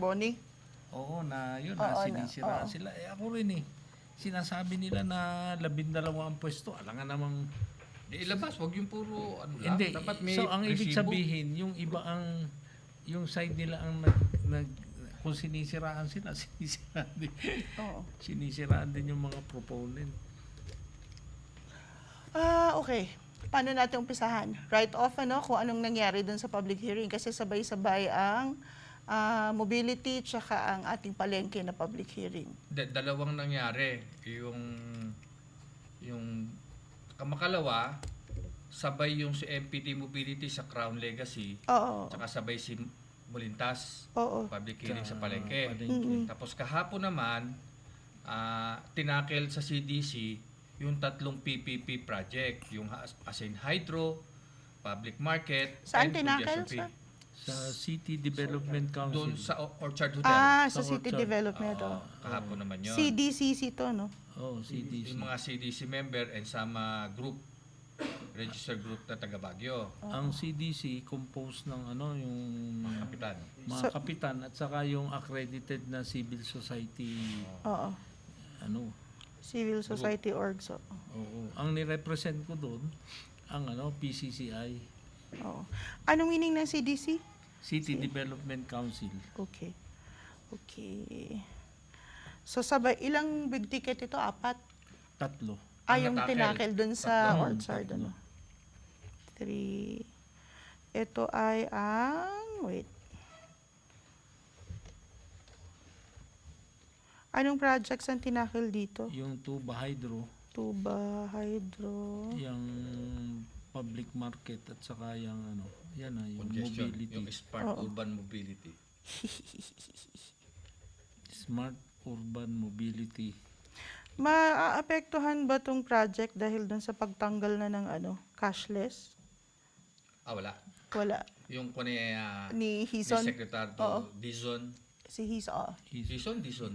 Boni? Oo, na yun, Oo, sinisiraan oo. sila. Ako rin sinasabi nila na 12 ang pwesto. Alam nga namang, Di ilabas, wag yung puro ano lang. hindi. Dapat may So, ang ibig resibo. sabihin, yung iba yung side nila ang kung sinisiraan sila, sinisiraan din. Oo. Sinisiraan din yung mga proponent. Okay. Paano natin umpisahan? Right off, kung anong nangyari dun sa public hearing. Kasi sabay-sabay ang mobility tsaka ang ating palengke na public hearing. Dalawang nangyari. Yung kamakalawa, sabay yung si MPT Mobility sa Crown Legacy, Oo. tsaka sabay si Molintas, Oo. public hearing sa Sa Palengke. Palengke. Tapos kahapon naman, tinakel sa CDC yung 3 PPP project, yung Asin Hydro, Public Market, Saan and tinakel, congestion sir? fee. Sa City Development Council. Doon sa Orchard Hotel. Sa Sa City Orchard. Development. Oo, kahapon naman yun. CDCC to, no? Oh, CDC. Yung mga CDC member and sama group, registered group na taga Baguio, Ang CDC composed ng yung kapitan. mga So- kapitan at saka yung accredited na civil society Oo. ano. Civil Society Org. So, Oo. Ang ni-represent ko doon ang PCCI, oo. Anong meaning ng CDC? City Development Council. Okay. Okay. So, ilang big ticket ito? 4? 3. Yung natakel. tinakel dun sa Tatlo. Orchard, Tatlo. 3. Ito ay wait. Anong projects ang tinakel dito? Yung Tuba Hydro, Tuba, Hydro. yung public market at saka yung yung Congestion, mobility. yung Smart Oo. Urban Mobility. Smart Urban Mobility. Maapektuhan ba tong project dahil dun sa pagtanggal na ng cashless? Wala. Wala. Yung Ni ni Hison? Secretary Oo. Dizon. Si Hison. Dizon?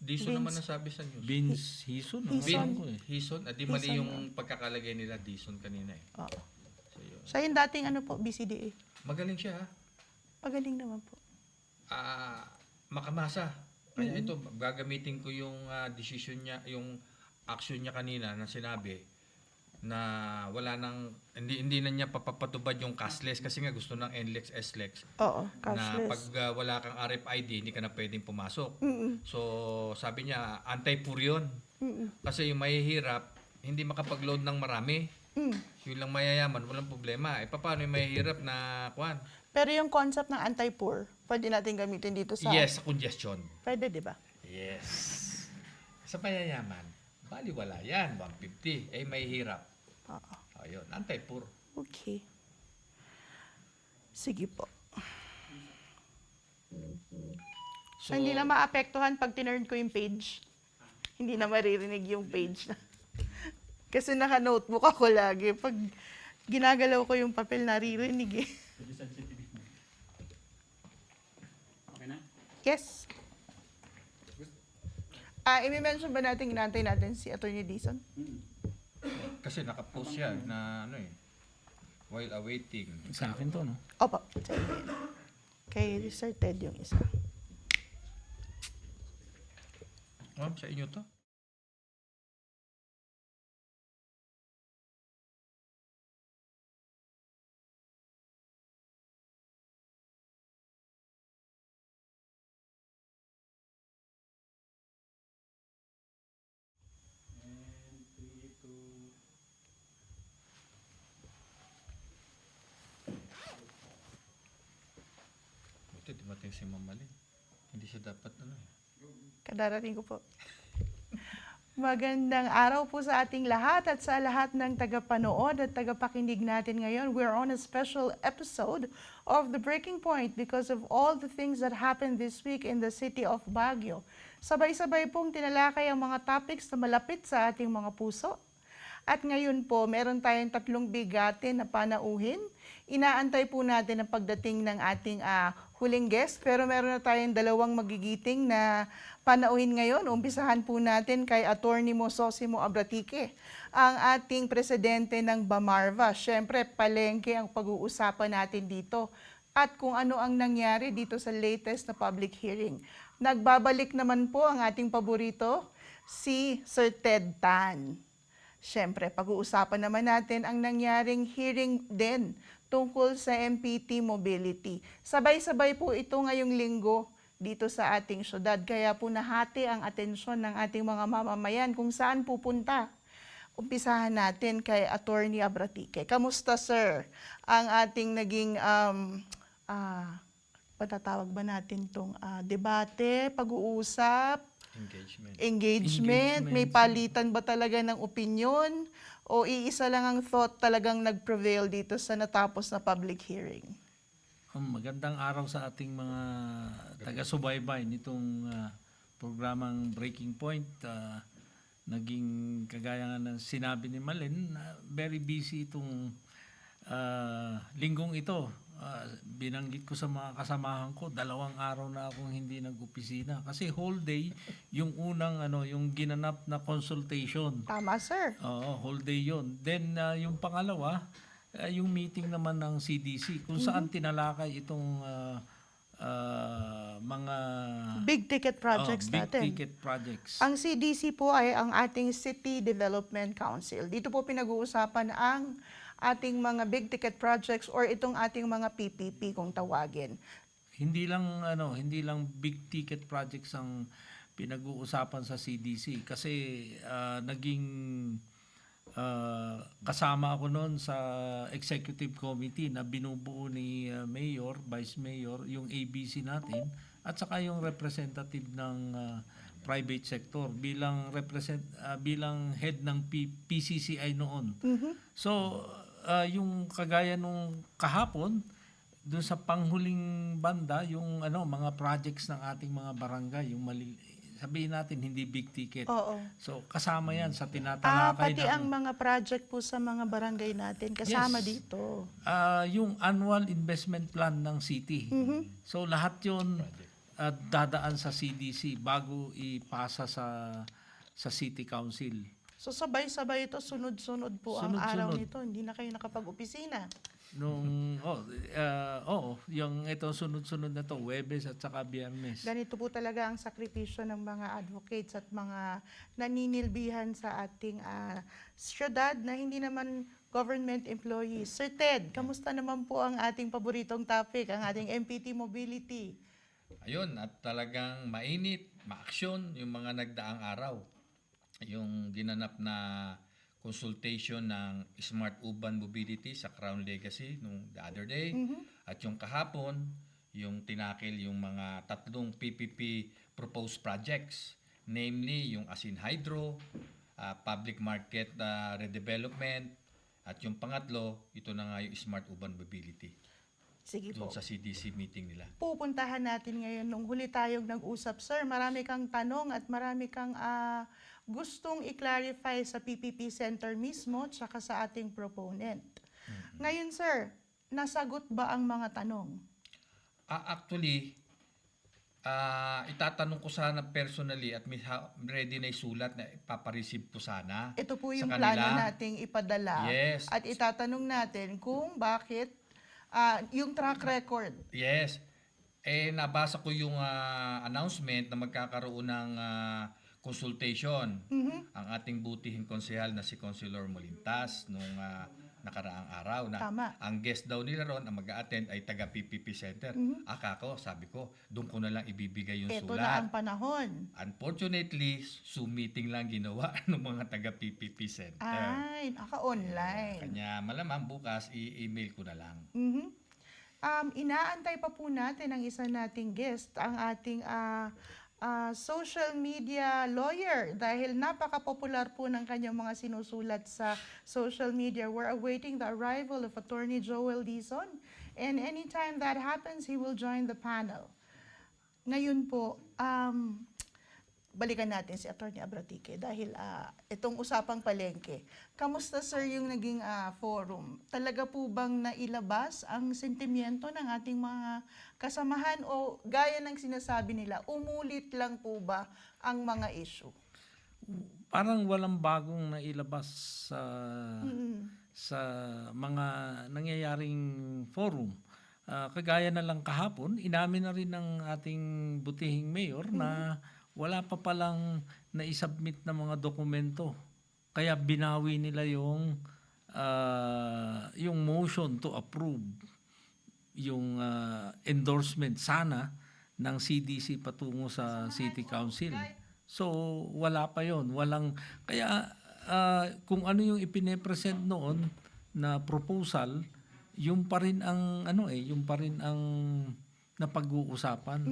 Dizon naman nasabi sa news. Vince Hison. Hison. Alam ko Hison? Di mali Hison, yung pagkakalagay nila Dizon kanina eh. Oo. So, yun. Siya yung dating BCDA. Magaling siya ha. Magaling naman po. Makamasa. Kaya ito, gagamitin ko yung decision niya, yung action niya kanina na sinabi na wala nang, hindi na niya papapatubad yung cashless kasi nga gusto ng NLEX, SLEX Oo, na cashless. pag wala kang RFID, hindi ka na pwedeng pumasok. Mm-mm. So, sabi niya, anti-poor yun. Mm-mm. Kasi yung mahihirap, hindi makapag-load ng marami. Mm. Yung lang mayayaman, walang problema. Paano yung mahihirap na kuwan? Pero yung concept ng anti-poor, pwede natin gamitin dito sa... Yes, sa congestion. Pwede, di ba? Yes. Sa mayayaman, baliwala yan, 150. Mahihirap. Oo. Ayun, anti-poor. Okay. Sige po. So, hindi na maapektuhan pag tinurn ko yung page. Hindi na maririnig yung page. Kasi naka-notebook ako lagi. Pag ginagalaw ko yung papel, naririnig eh. Okay na? Yes. I-mention ba natin, inantay natin si Atty. Dizon? Kasi nakapost siya na while awaiting. Sa akin to, no? Opo. Sa inyo yun. Kay Sir Ted yung isa. Sa inyo to? Buti, dumating si Mamalin. Hindi siya dapat Kadarating ko po. Magandang araw po sa ating lahat at sa lahat ng tagapanood at tagapakinig natin ngayon. We're on a special episode of The Breaking Point because of all the things that happened this week in the city of Baguio. Sabay-sabay pong tinalakay ang mga topics na malapit sa ating mga puso. At ngayon po, meron tayong 3 bigatin na panauhin. Inaantay po natin ang pagdating ng ating huling guest, pero meron na tayong 2 magigiting na panauhin ngayon. Umpisahan po natin kay Attorney Mososimo Abratique, ang ating presidente ng Bamarva. Siyempre, palengke ang pag-uusapan natin dito. at kung ano ang nangyari dito sa latest na public hearing. Nagbabalik naman po ang ating paborito, si Sir Ted Tan. Siyempre, pag-uusapan naman natin ang nangyaring hearing din tungkol sa MPT Mobility. Sabay-sabay po ito ngayong linggo dito sa ating syudad. Kaya po nahati ang atensyon ng ating mga mamamayan kung saan pupunta. Umpisahan natin kay Attorney Abratique. Kamusta, sir? Ang ating naging, patatawag ba natin itong debate, pag-uusap, engagement, may palitan ba talaga ng opinion o iisa lang ang thought talagang nag-prevail dito sa natapos na public hearing? Magandang araw sa ating mga taga-subaybay nitong programang Breaking Point. Naging kagaya nga ng sinabi ni Malen, very busy itong linggong ito. Binanggit ko sa mga kasamahan ko, 2 araw na akong hindi nag-opisina kasi whole day yung unang yung ginanap na consultation. Tama, sir. Oo, whole day 'yon. Then yung pangalawa, yung meeting naman ng CDC kung saan tinalakay itong mga Big ticket projects big natin. ticket projects. Ang CDC po ay ang ating City Development Council. Dito po pinag-uusapan ang ating mga big ticket projects or itong ating mga PPP kung tawagin. Hindi lang big ticket projects ang pinag-uusapan sa CDC kasi naging kasama ako noon sa executive committee na binubuo ni Mayor, Vice Mayor, yung ABC natin at saka yung representative ng private sector bilang bilang head ng PCCI noon. So yung kagaya nung kahapon doon sa panghuling banda yung mga projects ng ating mga barangay, yung sabihin natin hindi big ticket. Oo. So kasama yan sa tinatalakay Pati ang mga project po sa mga barangay natin kasama Yes. dito. Yung annual investment plan ng city. So lahat 'yon dadaan sa CDC bago ipasa sa City Council. So sabay-sabay ito, sunod-sunod po ang Sunod-sunod. araw nito. Hindi na kayo nakapag-opisina. Yung ito sunod-sunod na to, Huwebes at saka Biyernes. Ganito po talaga ang sakripisyo ng mga advocates at mga naninilbihan sa ating syudad na hindi naman government employees. Sir Ted, kamusta naman po ang ating paboritong topic, ang ating MPT Mobility? Ayun, at talagang mainit, ma-aksyon yung mga nagdaang araw. Yung ginanap na consultation ng Smart Urban Mobility sa Crown Legacy nung the other day. At yung kahapon, yung tinakil yung mga 3 PPP proposed projects. Namely, yung Asin Hydro, Public Market Redevelopment, at yung pangatlo, ito na nga yung Smart Urban Mobility. Sige po. Doon sa CDC meeting nila. Pupuntahan natin ngayon nung huli tayong nag-usap. Sir, marami kang tanong at marami kang gustong i-clarify sa PPP Center mismo tsaka sa ating proponent. Ngayon, sir, nasagot ba ang mga tanong? Actually, itatanong ko sana personally at ready na isulat na ipapareceive ko sana. Ito po sa yung kanila. plano nating ipadala. Yes. At itatanong natin kung bakit yung track record. Yes. Nabasa ko yung announcement na magkakaroon ng consultation ang ating butihing konsehal na si Councilor Molintas nung nakaraang araw na Tama. ang guest daw nila ron ang mag-a-attend ay taga PPP Center. Sabi ko, doon ko na lang ibibigay yung Ito na sulat. ang panahon. Unfortunately, Zoom meeting lang ginawa ng mga taga PPP Center. Ay, naka-online. Kanya malamang bukas i-email ko na lang. Inaantay pa po natin ang isa nating guest, ang ating social media lawyer dahil napaka-popular po ng kanyang mga sinusulat sa social media. We're awaiting the arrival of Attorney Joel Dizon and anytime that happens, he will join the panel. Ngayon po, balikan natin si Attorney Abratique dahil itong usapang palengke. Kamusta, sir, yung naging forum? Talaga po bang nailabas ang sentimiento ng ating mga kasamahan o gaya ng sinasabi nila, umulit lang po ba ang mga issue? Parang walang bagong nailabas sa mga nangyayaring forum. kagaya na lang kahapon, inamin na rin ng ating butihing mayor na wala pa palang na-submit na mga dokumento. Kaya binawi nila yung motion to approve yung endorsement sana ng CDC patungo sa City Council. So wala pa yon, kaya kung ano yung ipine-present noon na proposal, yung pa rin ang yung pa rin ang napag-uusapan.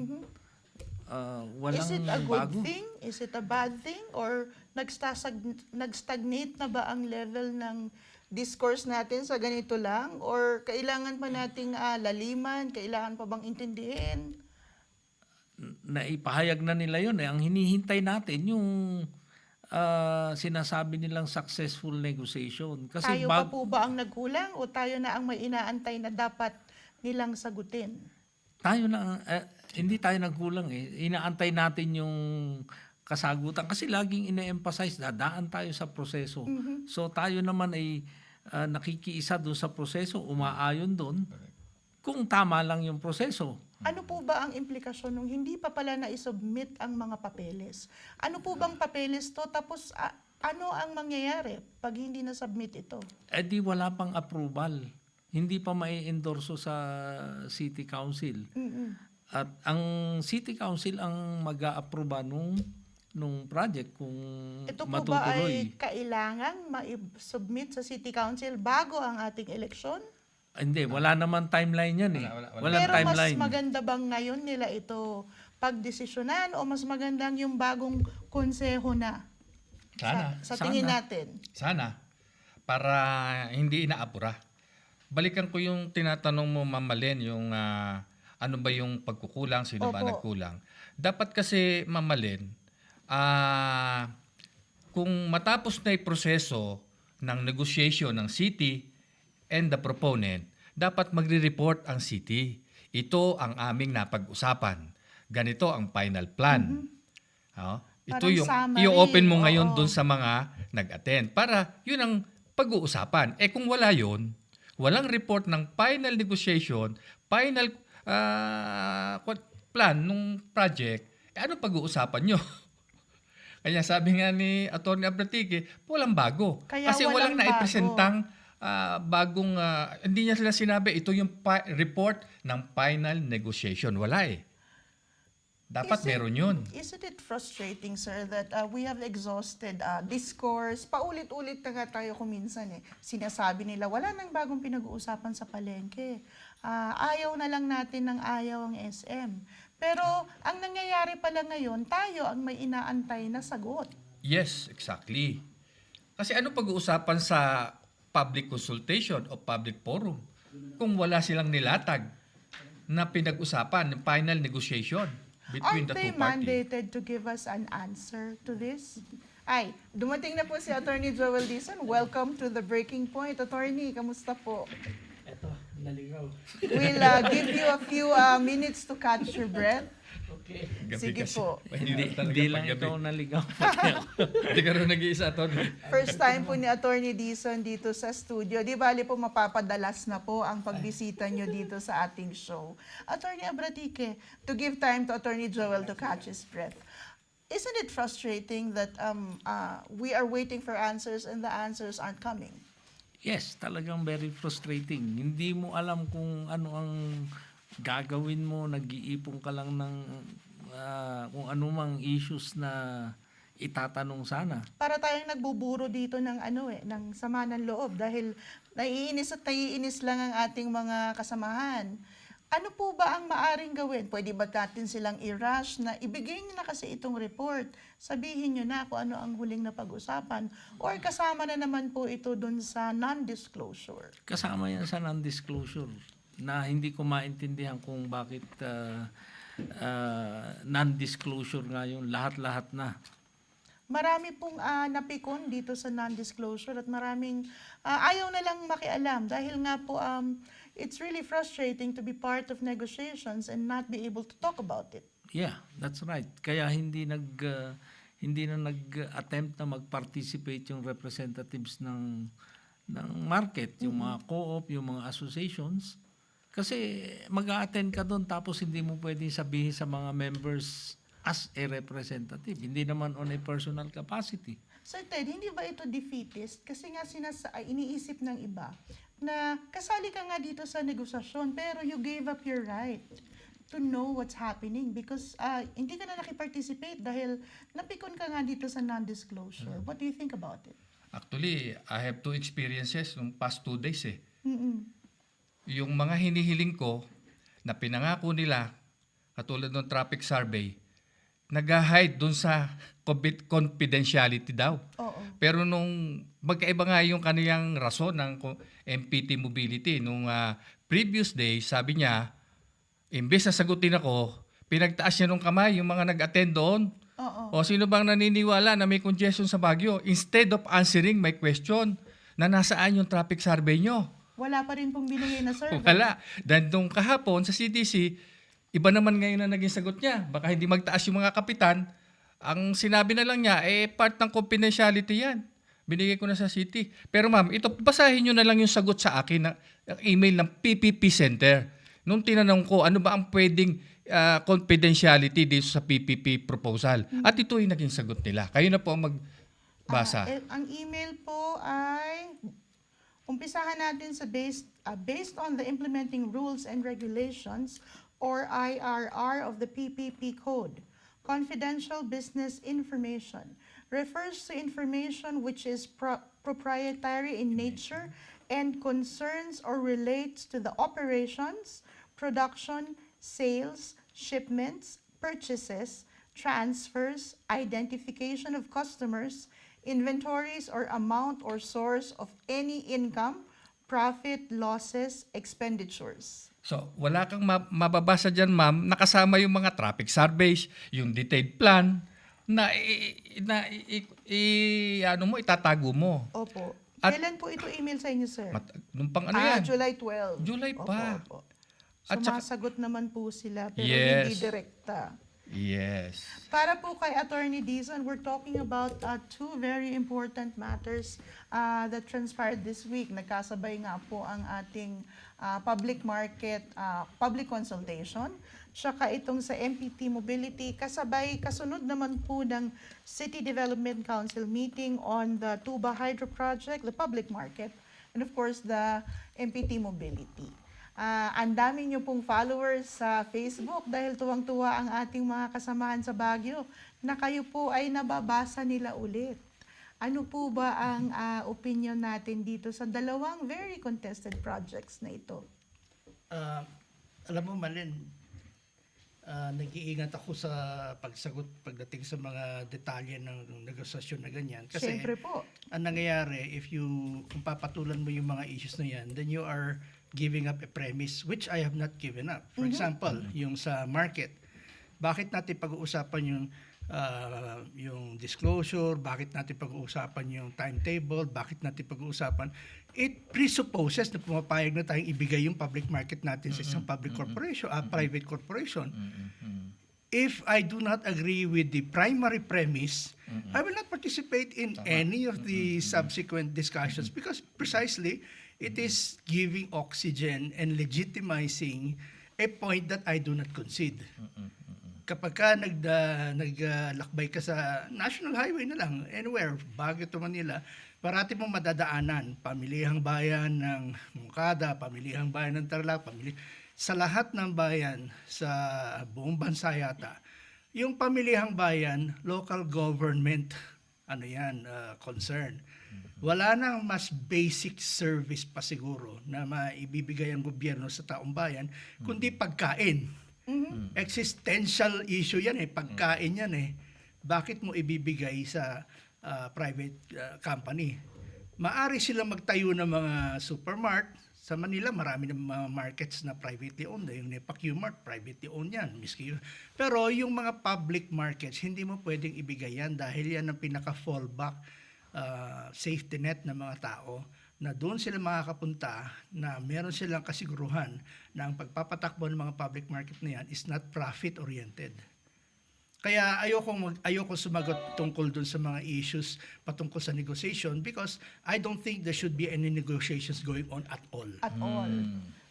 Walang Is it a good bago. thing? Is it a bad thing? Or nag-stagnate na ba ang level ng discourse natin sa ganito lang? Or kailangan pa nating laliman? Kailangan pa bang intindihin? Naipahayag na nila yun. Ang hinihintay natin yung sinasabi nilang successful negotiation. Kasi Tayo pa po ba ang nagkulang o tayo na ang may inaantay na dapat nilang sagutin? tayo na, hindi tayo nagkulang eh. Inaantay natin yung kasagutan. Kasi laging ine-emphasize, dadaan tayo sa proseso. So tayo naman ay nakikiisa doon sa proseso, umaayon doon, kung tama lang yung proseso. Ano po ba ang implikasyon nung hindi pa pala na-submit ang mga papeles? Ano po bang papeles to? Tapos ano ang mangyayari pag hindi na-submit ito? Eh di wala pang approval. Hindi pa mai-endorso sa City Council. At ang City Council ang mag-a-approve nung project kung Ito po ba matutuloy. ay kailangang ma-submit sa City Council bago ang ating eleksyon? Hindi, wala naman timeline yan eh. Wala. Walang Pero timeline. mas maganda bang ngayon nila ito pagdesisyonan o mas magandang yung bagong konseho na? Sa tingin Sana. natin. Sana. Para hindi inaapura. Balikan ko yung tinatanong mo, Ma'am Malen, yung ano ba yung pagkukulang, sino ba Opo. nagkulang. Dapat kasi, Ma'am Malen, kung matapos na yung proseso ng negotiation ng city and the proponent, dapat magre-report ang city. Ito ang aming napag-usapan. Ganito ang final plan. Ito Parang yung summary, i-open mo ngayon oo. doon sa mga nag-attend para yun ang pag-uusapan. Eh kung wala yun, walang report ng final negotiation, final plan nung project, eh ano pag-uusapan nyo? Kaya sabi nga ni Atty. Abratike, walang bago. Kaya Kasi walang walang naipresentang bagong, hindi niya sila sinabi, ito yung report ng final negotiation. Wala eh. Dapat meron yun. Isn't it frustrating, sir, that we have exhausted discourse? Paulit-ulit na nga tayo kuminsan eh. Sinasabi nila, wala nang bagong pinag-uusapan sa palengke. Ayaw na lang natin ng ayaw ang SM. Pero ang nangyayari pala ngayon, tayo ang may inaantay na sagot. Yes, exactly. Kasi ano pag-uusapan sa public consultation o public forum kung wala silang nilatag na pinag-usapan ng final negotiation between Aren't the they two parties? mandated to give us an answer to this? Ay, dumating na po si Attorney Joel Dizon. Welcome to the Breaking Point. Attorney, kamusta po? Eto, naligaw. We'll give you a few minutes to catch your breath. Okay. Gabi Sige kasi. po. Hindi lang ikaw naligaw. Hindi ka rin nag-iisa, Tony. First time po ni Attorney Dizon dito sa studio. Di bali po mapapadalas na po ang pagbisita nyo dito sa ating show. Attorney Abratike, to give time to Attorney Joel to catch his breath. Isn't it frustrating that we are waiting for answers and the answers aren't coming? Yes, talagang very frustrating. Hindi mo alam kung ano ang gagawin mo, nag-iipon ka lang ng kung ano mang issues na itatanong sana. Para tayong nagbuburo dito ng ng sama ng loob dahil naiinis at naiinis lang ang ating mga kasamahan. Ano po ba ang maaring gawin? Pwede ba natin silang i-rush na ibigay nyo na kasi itong report? Sabihin nyo na kung ano ang huling na pag-usapan? Or kasama na naman po ito dun sa non-disclosure? Kasama yan sa non-disclosure na hindi ko maintindihan kung bakit non-disclosure nga yung lahat-lahat na. Marami pong napikon dito sa non-disclosure at maraming ayaw na lang makialam dahil nga po it's really frustrating to be part of negotiations and not be able to talk about it. Yeah, that's right. Kaya hindi na nag-attempt na mag-participate yung representatives ng market, yung mga co-op, yung mga associations. Kasi mag-a-attend ka doon tapos hindi mo pwedeng sabihin sa mga members as a representative. Hindi naman on a personal capacity. Sir Ted, hindi ba ito defeatist? Kasi nga iniisip ng iba na kasali ka nga dito sa negosasyon pero you gave up your right to know what's happening because hindi ka na nakiparticipate dahil napikon ka nga dito sa non-disclosure. What do you think about it? Actually, I have two experiences nung past 2 days eh. Mm-mm. Yung mga hinihiling ko na pinangako nila, katulad ng traffic survey, nag-hide dun sa confidentiality daw. Oo. Pero nung magkaiba nga yung kaniyang rason ng MPT Mobility, nung previous day, sabi niya, imbes na sagutin ako, pinagtaas niya nung kamay yung mga nag-attend doon. Oo. O sino bang naniniwala na may congestion sa Baguio? Instead of answering my question, na nasaan yung traffic survey nyo? Wala pa rin pong binigay na survey. Wala. Dahil nung kahapon sa CTC, iba naman ngayon na naging sagot niya. Baka hindi magtaas yung mga kapitan. Ang sinabi na lang niya, part ng confidentiality yan. Binigay ko na sa city. Pero ma'am, ito, basahin nyo na lang yung sagot sa akin ng email ng PPP Center. Nung tinanong ko, ano ba ang pwedeng confidentiality dito sa PPP proposal? At ito yung naging sagot nila. Kayo na po ang magbasa. Ang email po ay umpisahan natin sa based on the implementing rules and regulations or IRR of the PPP code. Confidential business information refers to information which is proprietary in nature and concerns or relates to the operations, production, sales, shipments, purchases, transfers, identification of customers, inventories or amount or source of any income, profit, losses, expenditures. So, wala kang mababasa dyan, ma'am, nakasama yung mga traffic surveys, yung detailed plan, na itatago mo. Opo. At- Kailan po ito email sa inyo, sir? Nung pang ano yan? July 12. July pa. Opo, opo. At saka- Sumasagot naman po sila pero Yes. hindi direkta. Yes. Para po kay Attorney Dizon, we're talking about two very important matters that transpired this week. Nagkasabay nga po ang ating public market, public consultation, tsaka itong sa MPT Mobility, kasunod naman po ng City Development Council meeting on the Tuba Hydro Project, the public market, and of course the MPT Mobility. Ang dami nyo pong followers sa Facebook dahil tuwang-tuwa ang ating mga kasamahan sa Baguio na kayo po ay nababasa nila ulit. Ano po ba ang opinion natin dito sa dalawang very contested projects na ito? Alam mo, Malin, nag-iingat ako sa pagsagot pagdating sa mga detalye ng negosasyon na ganyan. Kasi Siyempre po. ang nangyayari, kung papatulan mo yung mga issues na yan, then you are giving up a premise which I have not given up. For example, yung sa market, bakit natin pag-uusapan yung disclosure, bakit natin pag-uusapan yung timetable, bakit natin pag-uusapan, it presupposes na pumapayag na tayong ibigay yung public market natin sa isang public corporation, private corporation. If I do not agree with the primary premise, I will not participate in any of the subsequent discussions because precisely it is giving oxygen and legitimizing a point that I do not concede. Kapag ka naglakbay ka sa national highway na lang, anywhere, Baguio to Manila, parati mong madadaanan, pamilihang bayan ng Moncada, pamilihang bayan ng Tarlac, sa lahat ng bayan sa buong bansa yata, yung pamilihang bayan, local government, concern. Wala nang mas basic service pa siguro na maibibigay ang gobyerno sa taong bayan, kundi pagkain. Existential issue yan pagkain yan Bakit mo ibibigay sa private company? Maari silang magtayo ng mga supermart. Sa Manila, marami ng mga markets na privately owned. Yung Nepa-Q-Mart, privately owned yan. Pero yung mga public markets, hindi mo pwedeng ibigay yan dahil yan ang pinaka-fallback safety net ng mga tao na doon sila makakapunta na meron silang kasiguruhan na ang pagpapatakbo ng mga public market na yan is not profit-oriented. Kaya ayoko sumagot tungkol doon sa mga issues patungkol sa negotiation because I don't think there should be any negotiations going on at all. At all.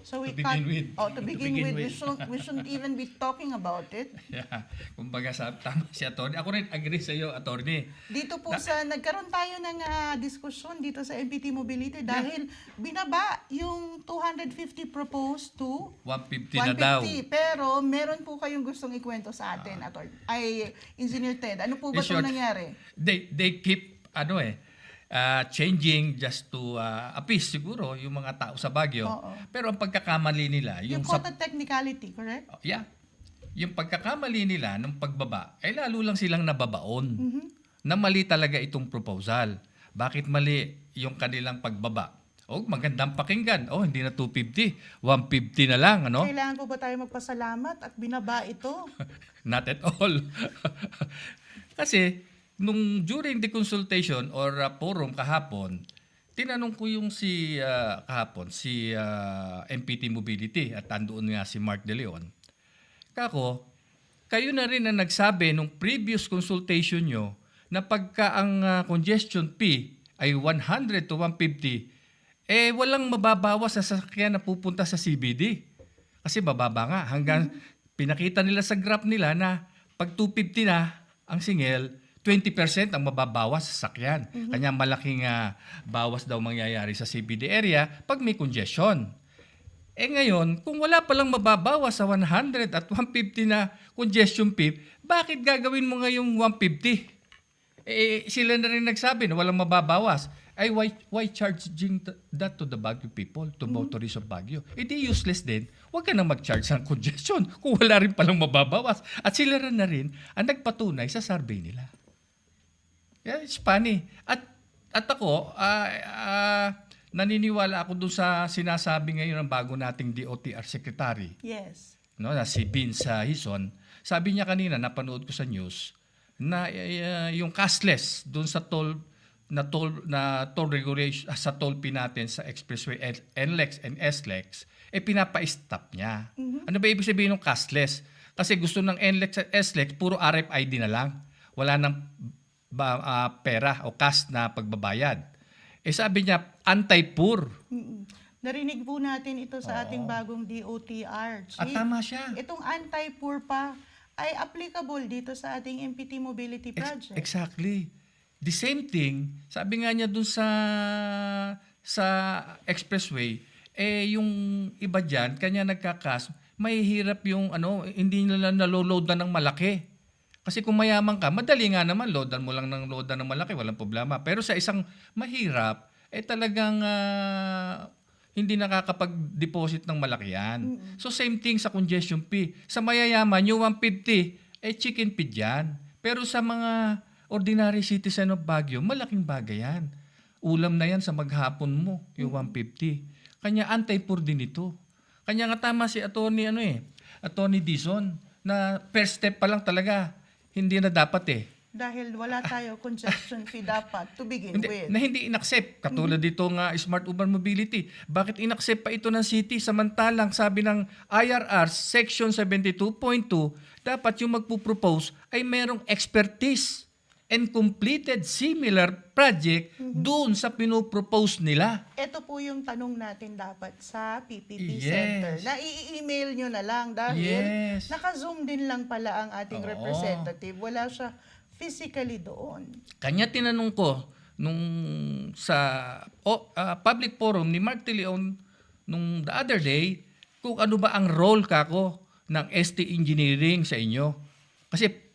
So we To begin with. to begin begin with, with. we shouldn't even be talking about it. Yeah. Kumbaga tama si attorney. Ako rin agree sa iyo, attorney. Dito po nagkaroon tayo ng diskusyon dito sa MPT Mobility dahil binaba yung 250 proposed to 150 na daw. 150. Pero meron po kayong gustong ikwento sa atin, Engineer Ted. Ano po ba In itong short, nangyari? They keep changing just to appease siguro yung mga tao sa Baguio. Oo. Pero ang pagkakamali nila, Yung yung sa quota technicality, correct? yeah. Yung pagkakamali nila nung pagbaba, ay lalo lang silang nababaon. Na mali talaga itong proposal. Bakit mali yung kanilang pagbaba? Magandang pakinggan. Hindi na 250, 150 na lang, ano? Kailangan po ba tayo magpasalamat at binaba ito? Not at all. Kasi during the consultation or forum kahapon, tinanong ko yung kahapon si MPT Mobility at andoon nga si Mark De Leon. Kako, kayo na rin ang nagsabi nung previous consultation nyo na pagka ang congestion fee ay 100 to 150, walang mababawas sa sasakyan na pupunta sa CBD. Kasi bababa nga. Hanggang pinakita nila sa graph nila na pag 250 na ang singil, 20% ang mababawas sa sasakyan. Kanya malaking bawas daw mangyayari sa CBD area pag may congestion. Ngayon, kung wala palang mababawas sa 100 at 150 na congestion fee, bakit gagawin mo ngayong 150? Sila na rin nagsabi na walang mababawas. Why charging that to the Baguio people, to motorists of Baguio? Di useless din. Huwag ka na mag-charge ng congestion kung wala rin palang mababawas. At sila rin na rin ang nagpatunay sa survey nila. Yeah, it's funny. At ako, naniniwala ako doon sa sinasabi ngayon ng bago nating DOTR Secretary, Yes. na si Vince Hison. Sabi niya kanina, napanood ko sa news, na yung cashless doon sa toll regulation sa toll fee natin sa expressway NLEX and SLEX, pinapa-stop niya. Ano ba ibig sabihin ng cashless? Kasi gusto ng NLEX at SLEX, puro RFID na lang. Wala nang pera o cash na pagbabayad. Sabi niya, anti-poor. Narinig po natin ito sa ating bagong DOTR. At tama siya. Itong anti-poor pa ay applicable dito sa ating MPT Mobility Project. Exactly. The same thing, sabi nga niya dun sa expressway, yung iba dyan, kanya nagkakas, mahihirap yung hindi nila naloload na ng malaki. Kasi kung mayaman ka, madali nga naman, loadan mo lang ng malaki, walang problema. Pero sa isang mahirap, talagang hindi nakakapag-deposit ng malaki yan. So same thing sa congestion fee. Sa mayayaman, yung 150, chicken feed yan. Pero sa mga ordinary citizen of Baguio, malaking bagay yan. Ulam na yan sa maghapon mo, yung 150. Kanya anti-poor din ito. Kanya nga tama si Attorney Dizon, na first step pa lang talaga, hindi na dapat Dahil wala tayo congestion fee dapat to begin with. Hindi in-accept. Katulad dito nga Smart Urban Mobility. Bakit in-accept pa ito ng city? Samantalang sabi ng IRR Section 72.2, dapat yung magpo-propose ay merong expertise and completed similar project doon sa pinopropose nila. Ito po yung tanong natin dapat sa PPP Yes. Center. Na i-email nyo na lang dahil Yes. naka-zoom din lang pala ang ating Oo. representative. Wala siya physically doon. Kanya tinanong ko nung sa public forum ni Mark De Leon nung the other day kung ano ba ang role kako ng ST Engineering sa inyo. Kasi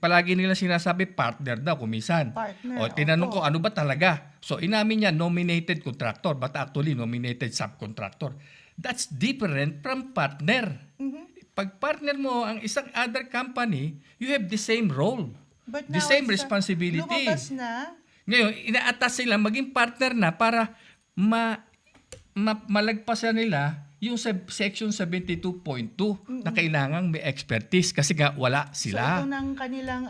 palagi nila sinasabi partner daw kumisan. Partner, Tinanong opo. ko ano ba talaga? So inamin niya nominated contractor but actually nominated subcontractor. That's different from partner. Pag partner mo ang isang other company, you have the same role. But The now same it's, responsibility. lumabas na. Ngayon, inaatas sila maging partner na para malagpasan nila yung Section 72.2 na kailangang may expertise kasi nga wala So sila. ito ng kanilang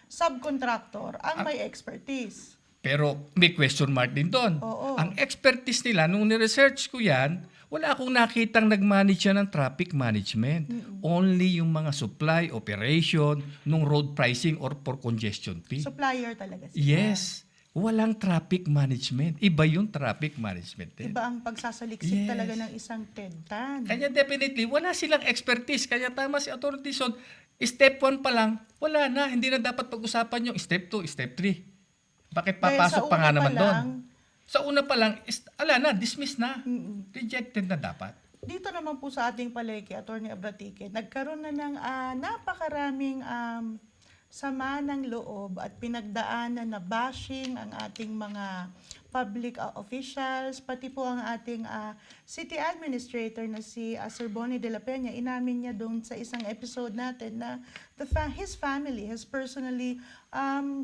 subcontractor ang may expertise. Pero may question mark din doon. Oo. Ang expertise nila, nung ni-research ko yan, wala akong nakitang nag-manage yan ng traffic management. Only yung mga supply, operation, nung road pricing or for congestion fee. Supplier talaga sila. Yes. walang traffic management. Iba yung traffic management. Iba ang pagsasaliksik Yes. talaga ng isang TED-TAN. Kaya definitely, wala silang expertise. Kaya tama si Atty. Dizon, step 1 pa lang, wala na. Hindi na dapat pag-usapan yung step 2, step 3. Bakit Dahil papasok sa pa nga una naman doon? lang, Sa una pa lang, ala na, dismiss na. Rejected na dapat. dito naman po sa ating palengke, Atty. Abratike, nagkaroon na ng napakaraming sama ng loob at pinagdaanan na bashing ang ating mga public officials, pati po ang ating city administrator na si Sir Bonnie de la Peña. Inamin niya doon sa isang episode natin na his family has personally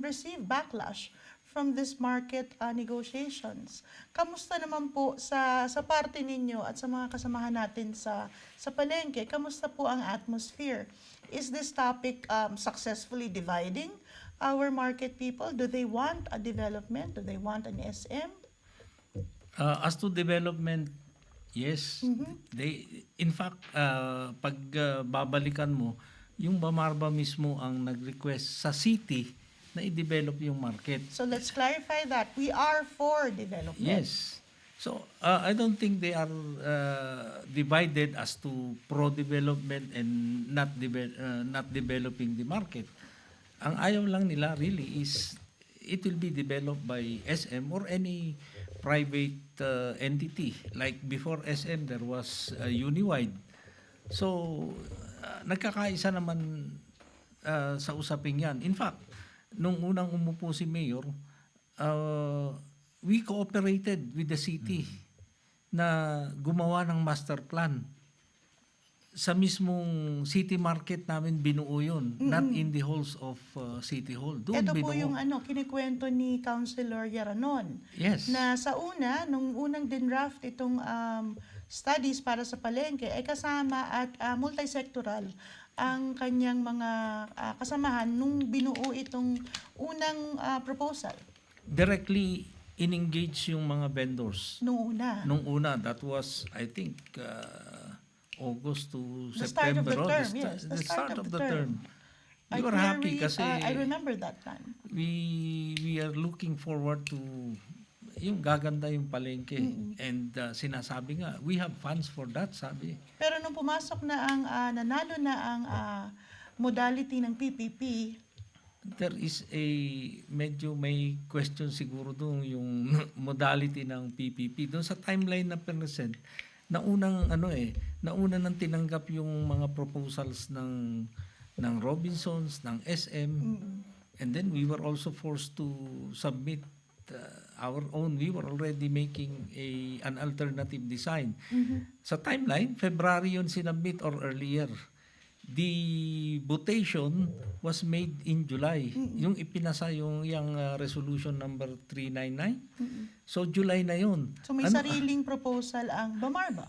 received backlash from this market negotiations. Kamusta naman po sa parte ninyo at sa mga kasamahan natin sa palengke? Kamusta po ang atmosphere? Is this topic successfully dividing our market people? Do they want a development? Do they want an SM? As to development, yes. They, in fact, pag babalikan mo, yung Bamarba mismo ang nag-request sa city na i-develop yung market. So let's clarify that. We are for development. Yes. So, I don't think they are divided as to pro-development and not developing the market. Ang ayaw lang nila really is it will be developed by SM or any private entity. Like before SM, there was Uniwide. So, nagkakaisa naman sa usaping yan. In fact, nung unang umupo si Mayor, we cooperated with the city na gumawa ng master plan. Sa mismong city market namin binuo yun, not in the halls of City Hall. Doon Ito binuo. po yung kinikwento ni Councilor Yaranon. Yes. Na sa nung unang dinraft itong studies para sa palengke ay kasama at multisectoral ang kanyang mga kasamahan nung binuo itong unang proposal. Directly in-engage yung mga vendors. Nung una. That was, I think, August to The start of September. the term, yes. The start of the term. I We were happy clearly, kasi I remember that time. we are looking forward to yung gaganda yung palengke. And sinasabi nga, we have funds for that, sabi. Pero nung pumasok na ang nanalo na ang modality ng PPP, There is a medyo may question siguro doon yung modality ng PPP. Doon sa timeline na present, nauna nang tinanggap yung mga proposals ng Robinsons, ng SM. And then we were also forced to submit our own. We were already making an alternative design. Sa timeline, February yun sinubmit or earlier. The votation was made in July. Yung ipinasa yung resolution number 399. So July na yun. so may sariling proposal ang Bamarba.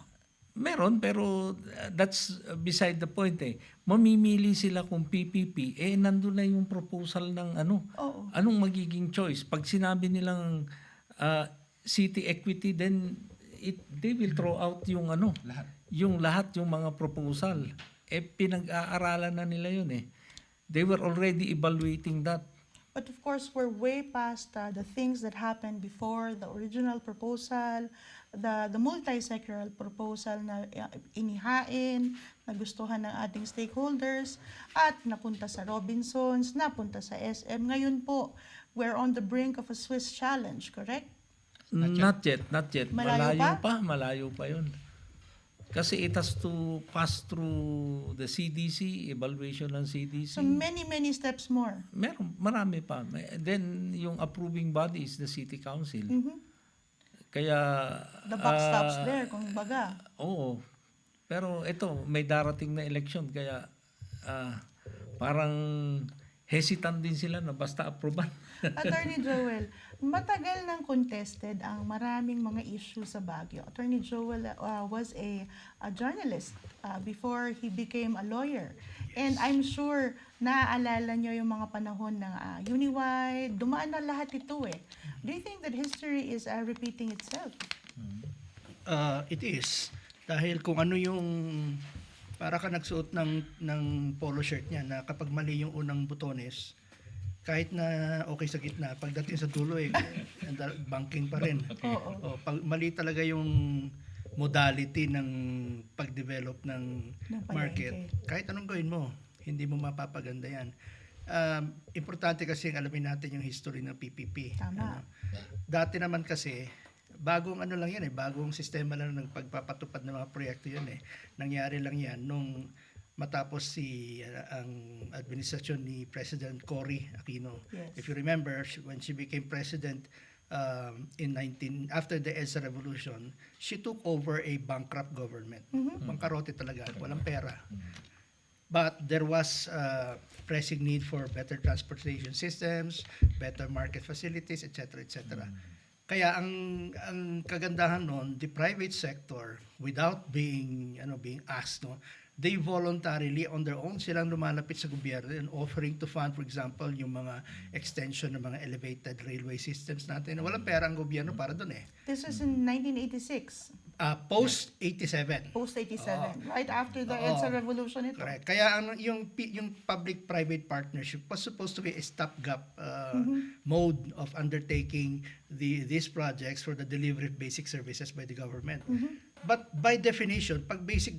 Meron, pero that's beside the point eh. Mamimili sila kung PPP, nandun na yung proposal ng Oo. anong magiging choice. Pag sinabi nilang city equity, then they will throw out yung lahat yung mga proposal. Pinag-aaralan na nila yun eh. They were already evaluating that. But of course, we're way past the things that happened before the original proposal, the multi-sectoral proposal na inihain, nagustuhan ng ating stakeholders, at napunta sa Robinsons, napunta sa SM. Ngayon po, we're on the brink of a Swiss challenge, correct? Not yet. Malayo Malayo pa yun. Kasi it has to pass through the CDC, evaluation ng CDC. So many steps more. Marami pa. Then yung approving body is the city council. Kaya The buck stops there, kung baga. oo. Pero ito, may darating na election kaya parang hesitant din sila na basta approval. Attorney Joel, matagal nang contested ang maraming mga issues sa Baguio. Attorney Joel was a journalist before he became a lawyer. And I'm sure naaalala nyo yung mga panahon ng Uniwide. Dumaan na lahat ito eh. Do you think that history is repeating itself? It is. Dahil kung ano yung para ka nagsuot ng polo shirt niya na kapag mali yung unang butones, kahit na okay sa gitna, pagdating sa dulo banking pa rin. Oo. Pag mali talaga yung modality ng pag-develop ng Ng market, palengke. kahit anong gawin mo, hindi mo mapapaganda yan. Importante kasi alamin natin yung history ng PPP. Tama. Dati naman kasi, bagong ano lang yan bagong sistema lang ng pagpapatupad ng mga proyekto yan Nangyari lang yan nung matapos ang administrasyon ni President Cory Aquino. Yes. If you remember, when she became president after the EDSA revolution, she took over a bankrupt government. Bangkarote talaga, walang pera. But there was pressing need for better transportation systems, better market facilities, etc., etc. Kaya ang kagandahan noon, the private sector, without being asked, they voluntarily on their own silang lumalapit sa gobyerno and offering to fund, for example, yung mga extension ng mga elevated railway systems natin. Walang pera ang gobyerno para doon This is in 1986, Post 87. post-87, right after the Oo. EDSA revolution ito. Correct. Kaya yung public-private partnership was supposed to be a stopgap mode of undertaking these projects for the delivery of basic services by the government. But by definition, pag basic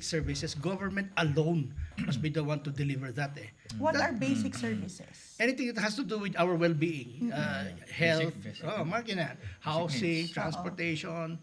services, government alone must be the one to deliver that. What are basic services? Anything that has to do with our well-being, health, Basic. housing, transportation,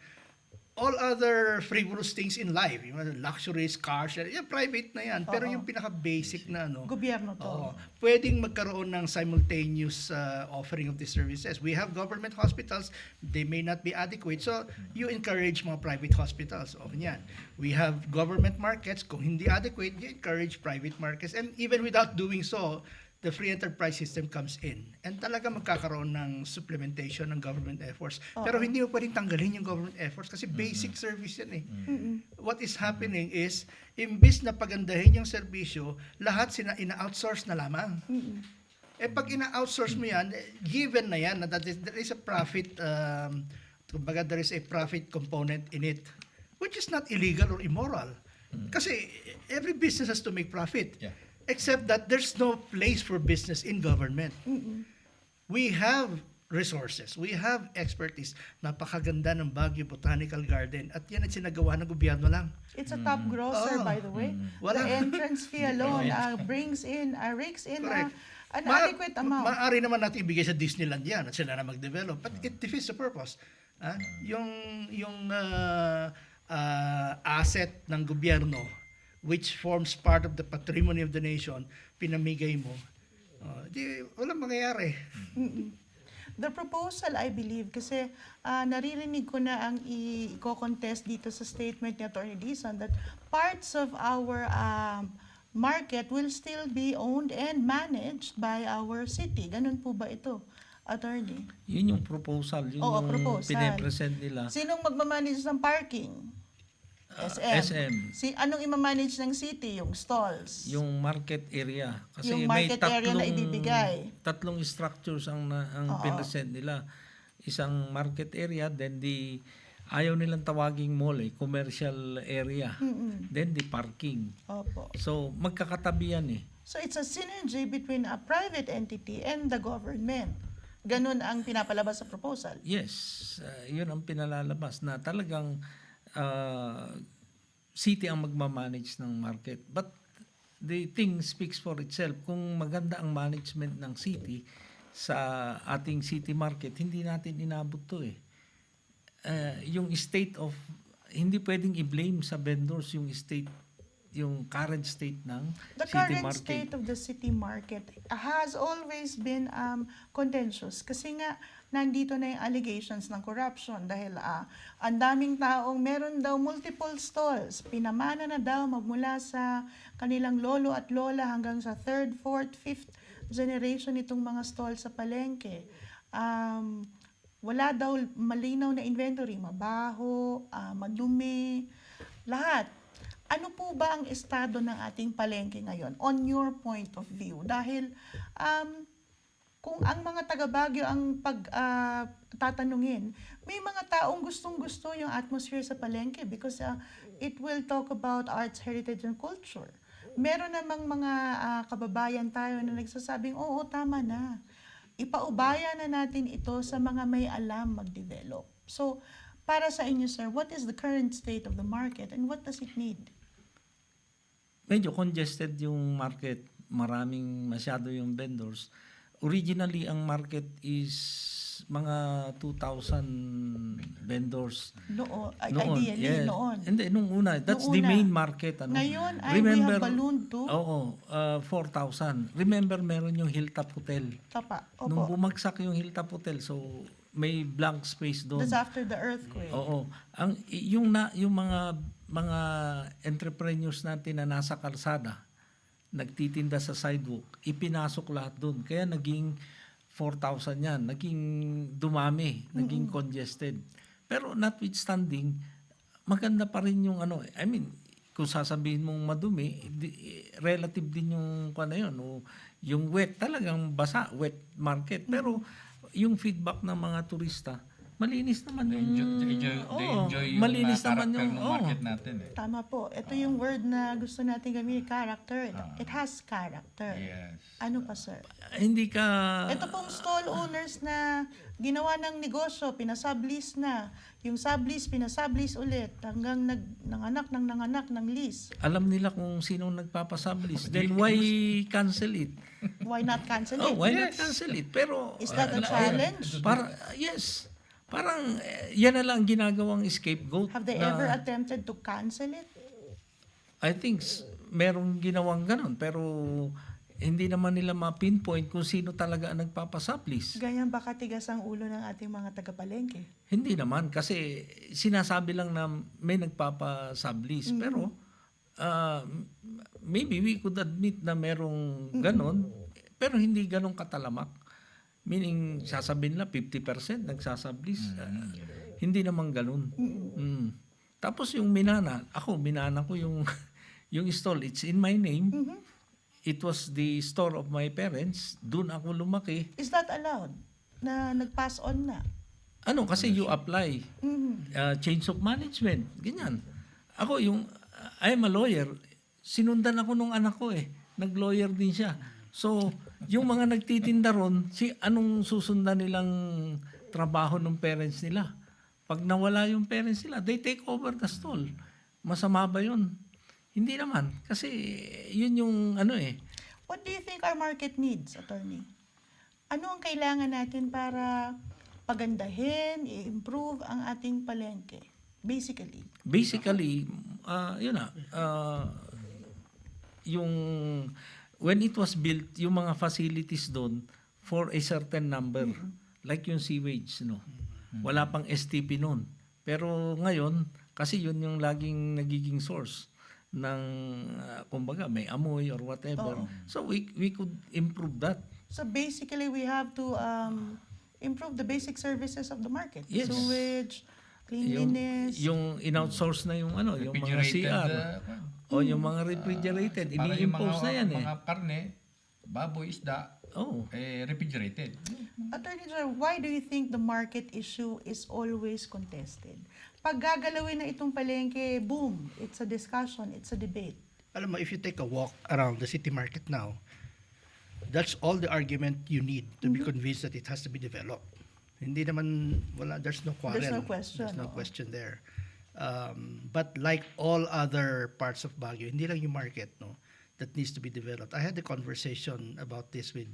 all other frivolous things in life, yung luxuries, cars, private na yan. Pero yung pinaka-basic na Gobyerno to. pwedeng magkaroon ng simultaneous offering of these services. We have government hospitals, they may not be adequate, so you encourage mga private hospitals. Yan. We have government markets, kung hindi adequate, you encourage private markets. And even without doing so, the free enterprise system comes in. And talaga magkakaroon ng supplementation ng government efforts. Pero hindi mo pwedeng tanggalin yung government efforts kasi basic service yan What is happening is, imbis na pagandahin yung serbisyo, lahat ina-outsource na lamang. Pag ina-outsource mo yan, given na yan, na there is a profit, kumbaga there is a profit component in it, which is not illegal or immoral. Kasi every business has to make profit. Yeah. Except that there's no place for business in government. We have resources, we have expertise. Napakaganda ng Baguio Botanical Garden at yan ang sinagawa ng gobyerno lang. It's a top grosser, by the way. Wala. The entrance fee alone rakes in Correct. an adequate amount. Maaari naman natin ibigay sa Disneyland yan at sila na mag-develop. But it defeats the purpose. Yung asset ng gobyerno which forms part of the patrimony of the nation, pinamigay mo, walang mangyayari. The proposal, I believe, kasi naririnig ko na ang i-contest dito sa statement ni Atty. Dizon that parts of our market will still be owned and managed by our city. Ganun po ba ito, Attorney? Yun yung proposal, yun Oo, yung proposal. pine-present nila. Sinong magmamanage ng parking? SM. Anong imamanage ng city? Yung stalls. Yung market area. Kasi Yung may market area na ibibigay. tatlong structures ang pinresent nila. Isang market area, then ayaw nilang tawaging mall commercial area. Then the parking. Opo. So magkakatabi yan So it's a synergy between a private entity and the government. Ganun ang pinapalabas sa proposal. Yes, yun ang pinalalabas na talagang city ang magmamanage ng market. But the thing speaks for itself. Kung maganda ang management ng city sa ating city market, hindi natin inabot to yung state of, hindi pwedeng i-blame sa vendors yung current state ng The city current market. state of the city market has always been contentious kasi nga nandito na yung allegations ng corruption dahil ang daming taong meron daw multiple stalls. Pinamana na daw magmula sa kanilang lolo at lola hanggang sa 3rd, 4th, 5th generation itong mga stalls sa palengke. Wala daw malinaw na inventory, mabaho, madumi, lahat. Ano po ba ang estado ng ating palengke ngayon on your point of view? Dahil kung ang mga taga-Baguio ang tatanungin, may mga taong gustong-gusto yung atmosphere sa palengke because it will talk about arts, heritage, and culture. meron namang mga kababayan tayo na nagsasabing, oo, tama na. Ipaubaya na natin ito sa mga may alam mag-develop. So, para sa inyo, sir, what is the current state of the market and what does it need? Medyo congested yung market. Masyado yung vendors. Originally, ang market is mga 2,000 vendors. Ideally, yes. noon. Hindi, nung una. That's Nung the una. main market. Ano. Ngayon, we have ballooned to? Oo, 4,000. Remember, meron yung Hilltop Hotel. Tapa. Nung Opo. bumagsak yung Hilltop Hotel, so may blank space doon. That's after the earthquake. Oo. Yung mga entrepreneurs natin na nasa kalsada, nagtitinda sa sidewalk, ipinasok lahat doon. Kaya naging 4,000 yan. Naging dumami, naging congested. Pero notwithstanding, maganda pa rin yung ano, I mean, kung sasabihin mong madumi, relative din yung yun. O, yung wet, talagang basa, wet market. Pero yung feedback ng mga turista, malinis naman They yung... enjoy yung malinis naman character yung... ng market natin eh. Tama po. Ito yung word na gusto natin gamitin, character. It has character. Yes. Ano pa, sir? Hindi ka... Ito pong stall owners na ginawa ng negosyo, pinasublease na. Yung sublease, pinasublease ulit hanggang nanganak ng lease. Alam nila kung sinong nagpapasublease. Then why cancel it? Why not cancel Oh, it? why not cancel it? Pero... Is that a challenge? Yes. Parang yan na lang ginagawang scapegoat. Have they na- ever attempted to cancel it? I think merong ginawang ganon. Pero hindi naman nila ma-pinpoint kung sino talaga ang nagpapasublease. Ganyan ba katigas ang ulo ng ating mga tagapalengke? Hindi naman. Kasi sinasabi lang na may nagpapasublease. Pero maybe we could admit na merong ganon. Pero hindi ganon katalamak. Meaning, sasabihin nila 50% nagsasublease. Hindi naman ganun. Tapos yung minana ko yung yung stall. It's in my name. It was the store of my parents. Doon ako lumaki. Is that allowed? Na nag-pass on na? Ano, kasi you apply. Change of management. Ganyan. Ako, I'm a lawyer. Sinundan ako nung anak ko eh. Nag-lawyer din siya. So, yung mga nagtitinda ron, anong susundan nilang trabaho ng parents nila? Pag nawala yung parents nila, they take over the stall. Masama ba yun? Hindi naman. Kasi yun yung What do you think our market needs, attorney? Ano ang kailangan natin para pagandahin, i-improve ang ating palengke? Basically. Basically, yung when it was built, yung mga facilities doon for a certain number, like yung sewage, no? Wala pang STP noon. Pero ngayon, kasi yun yung laging nagiging source ng, kumbaga, may amoy or whatever. So we could improve that. So basically, we have to improve the basic services of the market. Yes. Sewage, cleanliness. Yung in-outsource na yung yung mga CR. O yung mga refrigerated, Para yung ini-impose na yan eh. mga karne, baboy, isda, refrigerated. Attorney General, why do you think the market issue is always contested? Pag gagalawin na itong palengke, boom, it's a discussion, it's a debate. Alam mo, if you take a walk around the city market now, that's all the argument you need to be convinced that it has to be developed. Hindi naman, there's no quarrel. There's no question, There's no oo. question there. But like all other parts of Baguio, hindi lang yung market, no, that needs to be developed. I had a conversation about this with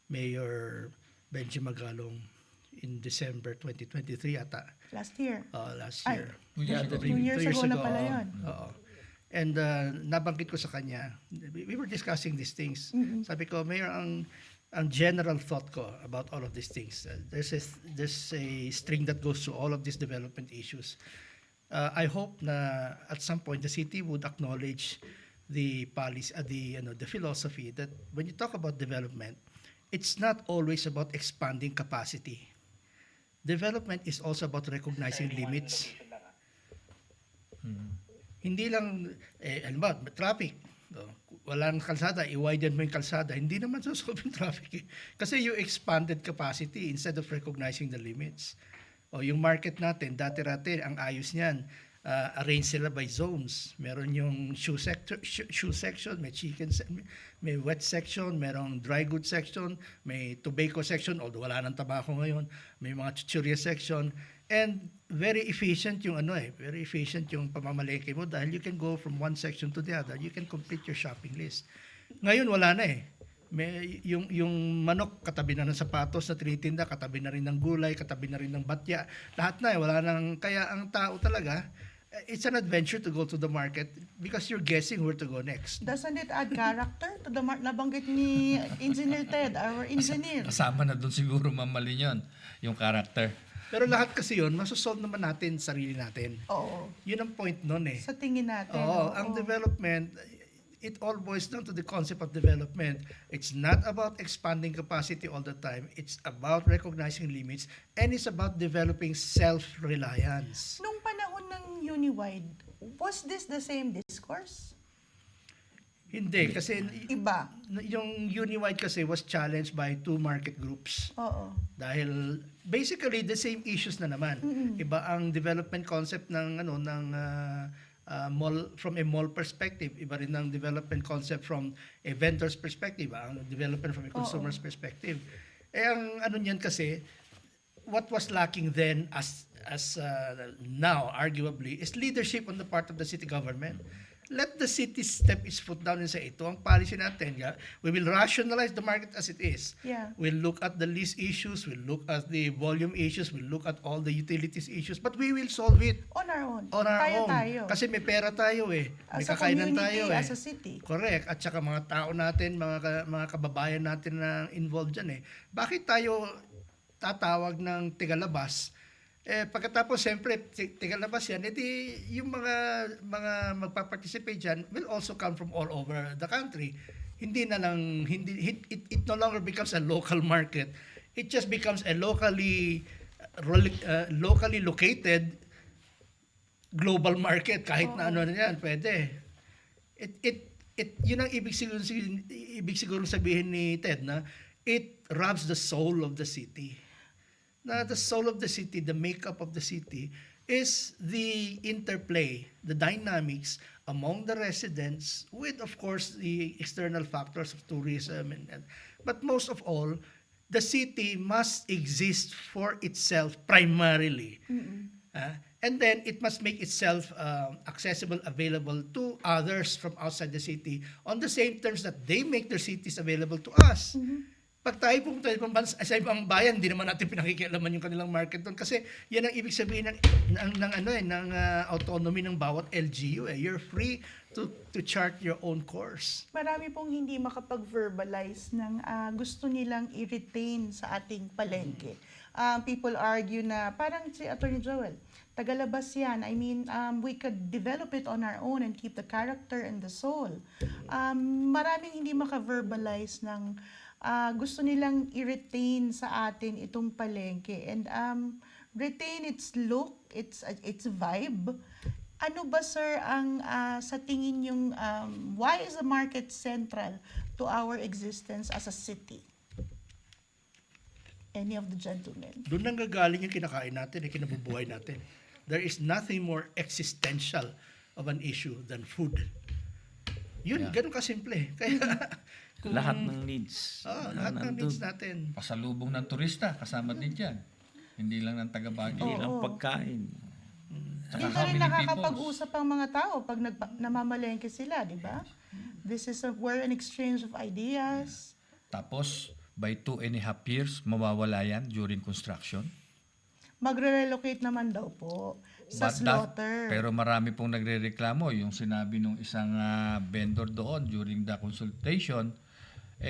Mayor Benji Magalong in December 2023 ata. Last year. Last Ay, year. 2 years ago. 2 years ago na pala oo. yun. Oo. And nabanggit ko sa kanya, we were discussing these things. Sabi ko, Mayor, ang general thought ko about all of these things, there's a string that goes through all of these development issues. I hope na at some point the city would acknowledge the policy, the philosophy that when you talk about development, it's not always about expanding capacity. Development is also about recognizing limits. Hindi lang, halimbawa, traffic. Walang kalsada, i-widen mo yung kalsada. Hindi naman susolve yung traffic. Kasi you expanded capacity instead of recognizing the limits. O yung market natin, dati-rati, ang ayos niyan, arrange sila by zones. Meron yung shoe section, may may wet section, merong dry goods section, may tobacco section, although wala nang tabako ngayon, may mga chichurya section, and very efficient yung very efficient yung pamamalengke mo dahil you can go from one section to the other. You can complete your shopping list. Ngayon wala na eh. May yung manok katabi na ng sapatos na tinitinda, katabi na rin ng gulay, katabi na rin ng batya. Lahat na wala nang, kaya ang tao talaga, it's an adventure to go to the market because you're guessing where to go next. Doesn't it add character to the nabanggit ni Engineer Ted, our engineer? Kasama na doon siguro mamali yun, yung character. Pero lahat kasi yun, masosolve naman natin sarili natin. Oo. Yun ang point nun eh. Sa tingin natin. Oo, ang development, it all boils down to the concept of development. It's not about expanding capacity all the time. It's about recognizing limits and it's about developing self-reliance. Nung panahon ng Uniwide, was this the same discourse? Hindi, kasi Iba. yung Uniwide kasi was challenged by two market groups. Oo. Dahil basically the same issues na naman. Iba ang development concept ng mall from a mall perspective, iba rin ang development concept from a vendor's perspective, ang development from a consumer's perspective. Ang niyan kasi what was lacking then as now arguably is leadership on the part of the city government. Let the city step its foot down and say, ito ang policy natin. Yeah? We will rationalize the market as it is. Yeah. We'll look at the lease issues, we'll look at the volume issues, we'll look at all the utilities issues, but we will solve it On our own. on our Tayo. own. Kasi may pera tayo eh. May As a kakainan community, tayo eh. as a city. Correct. At saka mga tao natin, mga kababayan natin na involved dyan eh. Bakit tayo tatawag ng tigalabas? Pagkatapos, siyempre, tigalabas yan, edi yung mga magpa-participate dyan will also come from all over the country. Hindi na lang, it no longer becomes a local market. It just becomes a locally located global market. Kahit na ano na yan, pwede. Yun ang ibig siguro sabihin ni Ted na it robs the soul of the city. Na the soul of the city, the makeup of the city, is the interplay, the dynamics among the residents with, of course, the external factors of tourism. But most of all, the city must exist for itself primarily. And then it must make itself accessible, available to others from outside the city on the same terms that they make their cities available to us. Pag tayo pumunta sa ibang bayan, hindi naman natin pinakikialaman yung kanilang market doon kasi yan ang ibig sabihin ng autonomy ng bawat LGU eh. You're free to chart your own course. Marami pong hindi makapag-verbalize ng gusto nilang i-retain sa ating palengke. People argue na parang si Attorney Joel, tagalabas yan. I mean, we could develop it on our own and keep the character and the soul. Maraming hindi maka-verbalize ng gusto nilang i-retain sa atin itong palengke and retain its look, its vibe. Ano ba sir ang sa tingin yung why is the market central to our existence as a city? Any of the gentlemen? Doon nang gagaling yung kinakain natin, yung kinabubuhay natin. There is nothing more existential of an issue than food. Yun, ganun kasimple. Kaya Lahat ng needs. lahat ng needs natin. Pasalubong ng turista, kasama din dyan. Hindi lang ng taga-Baguio. Hindi lang pagkain. Tsaka Dito how rin many nakakapag-usap ang mga tao pag namamalengke sila, di ba? This is where an exchange of ideas. Tapos, by 2.5 years, mawawala yan during construction. Magre-relocate naman daw po sa slaughter. Pero marami pong nagrereklamo. Yung sinabi nung isang vendor doon during the consultation,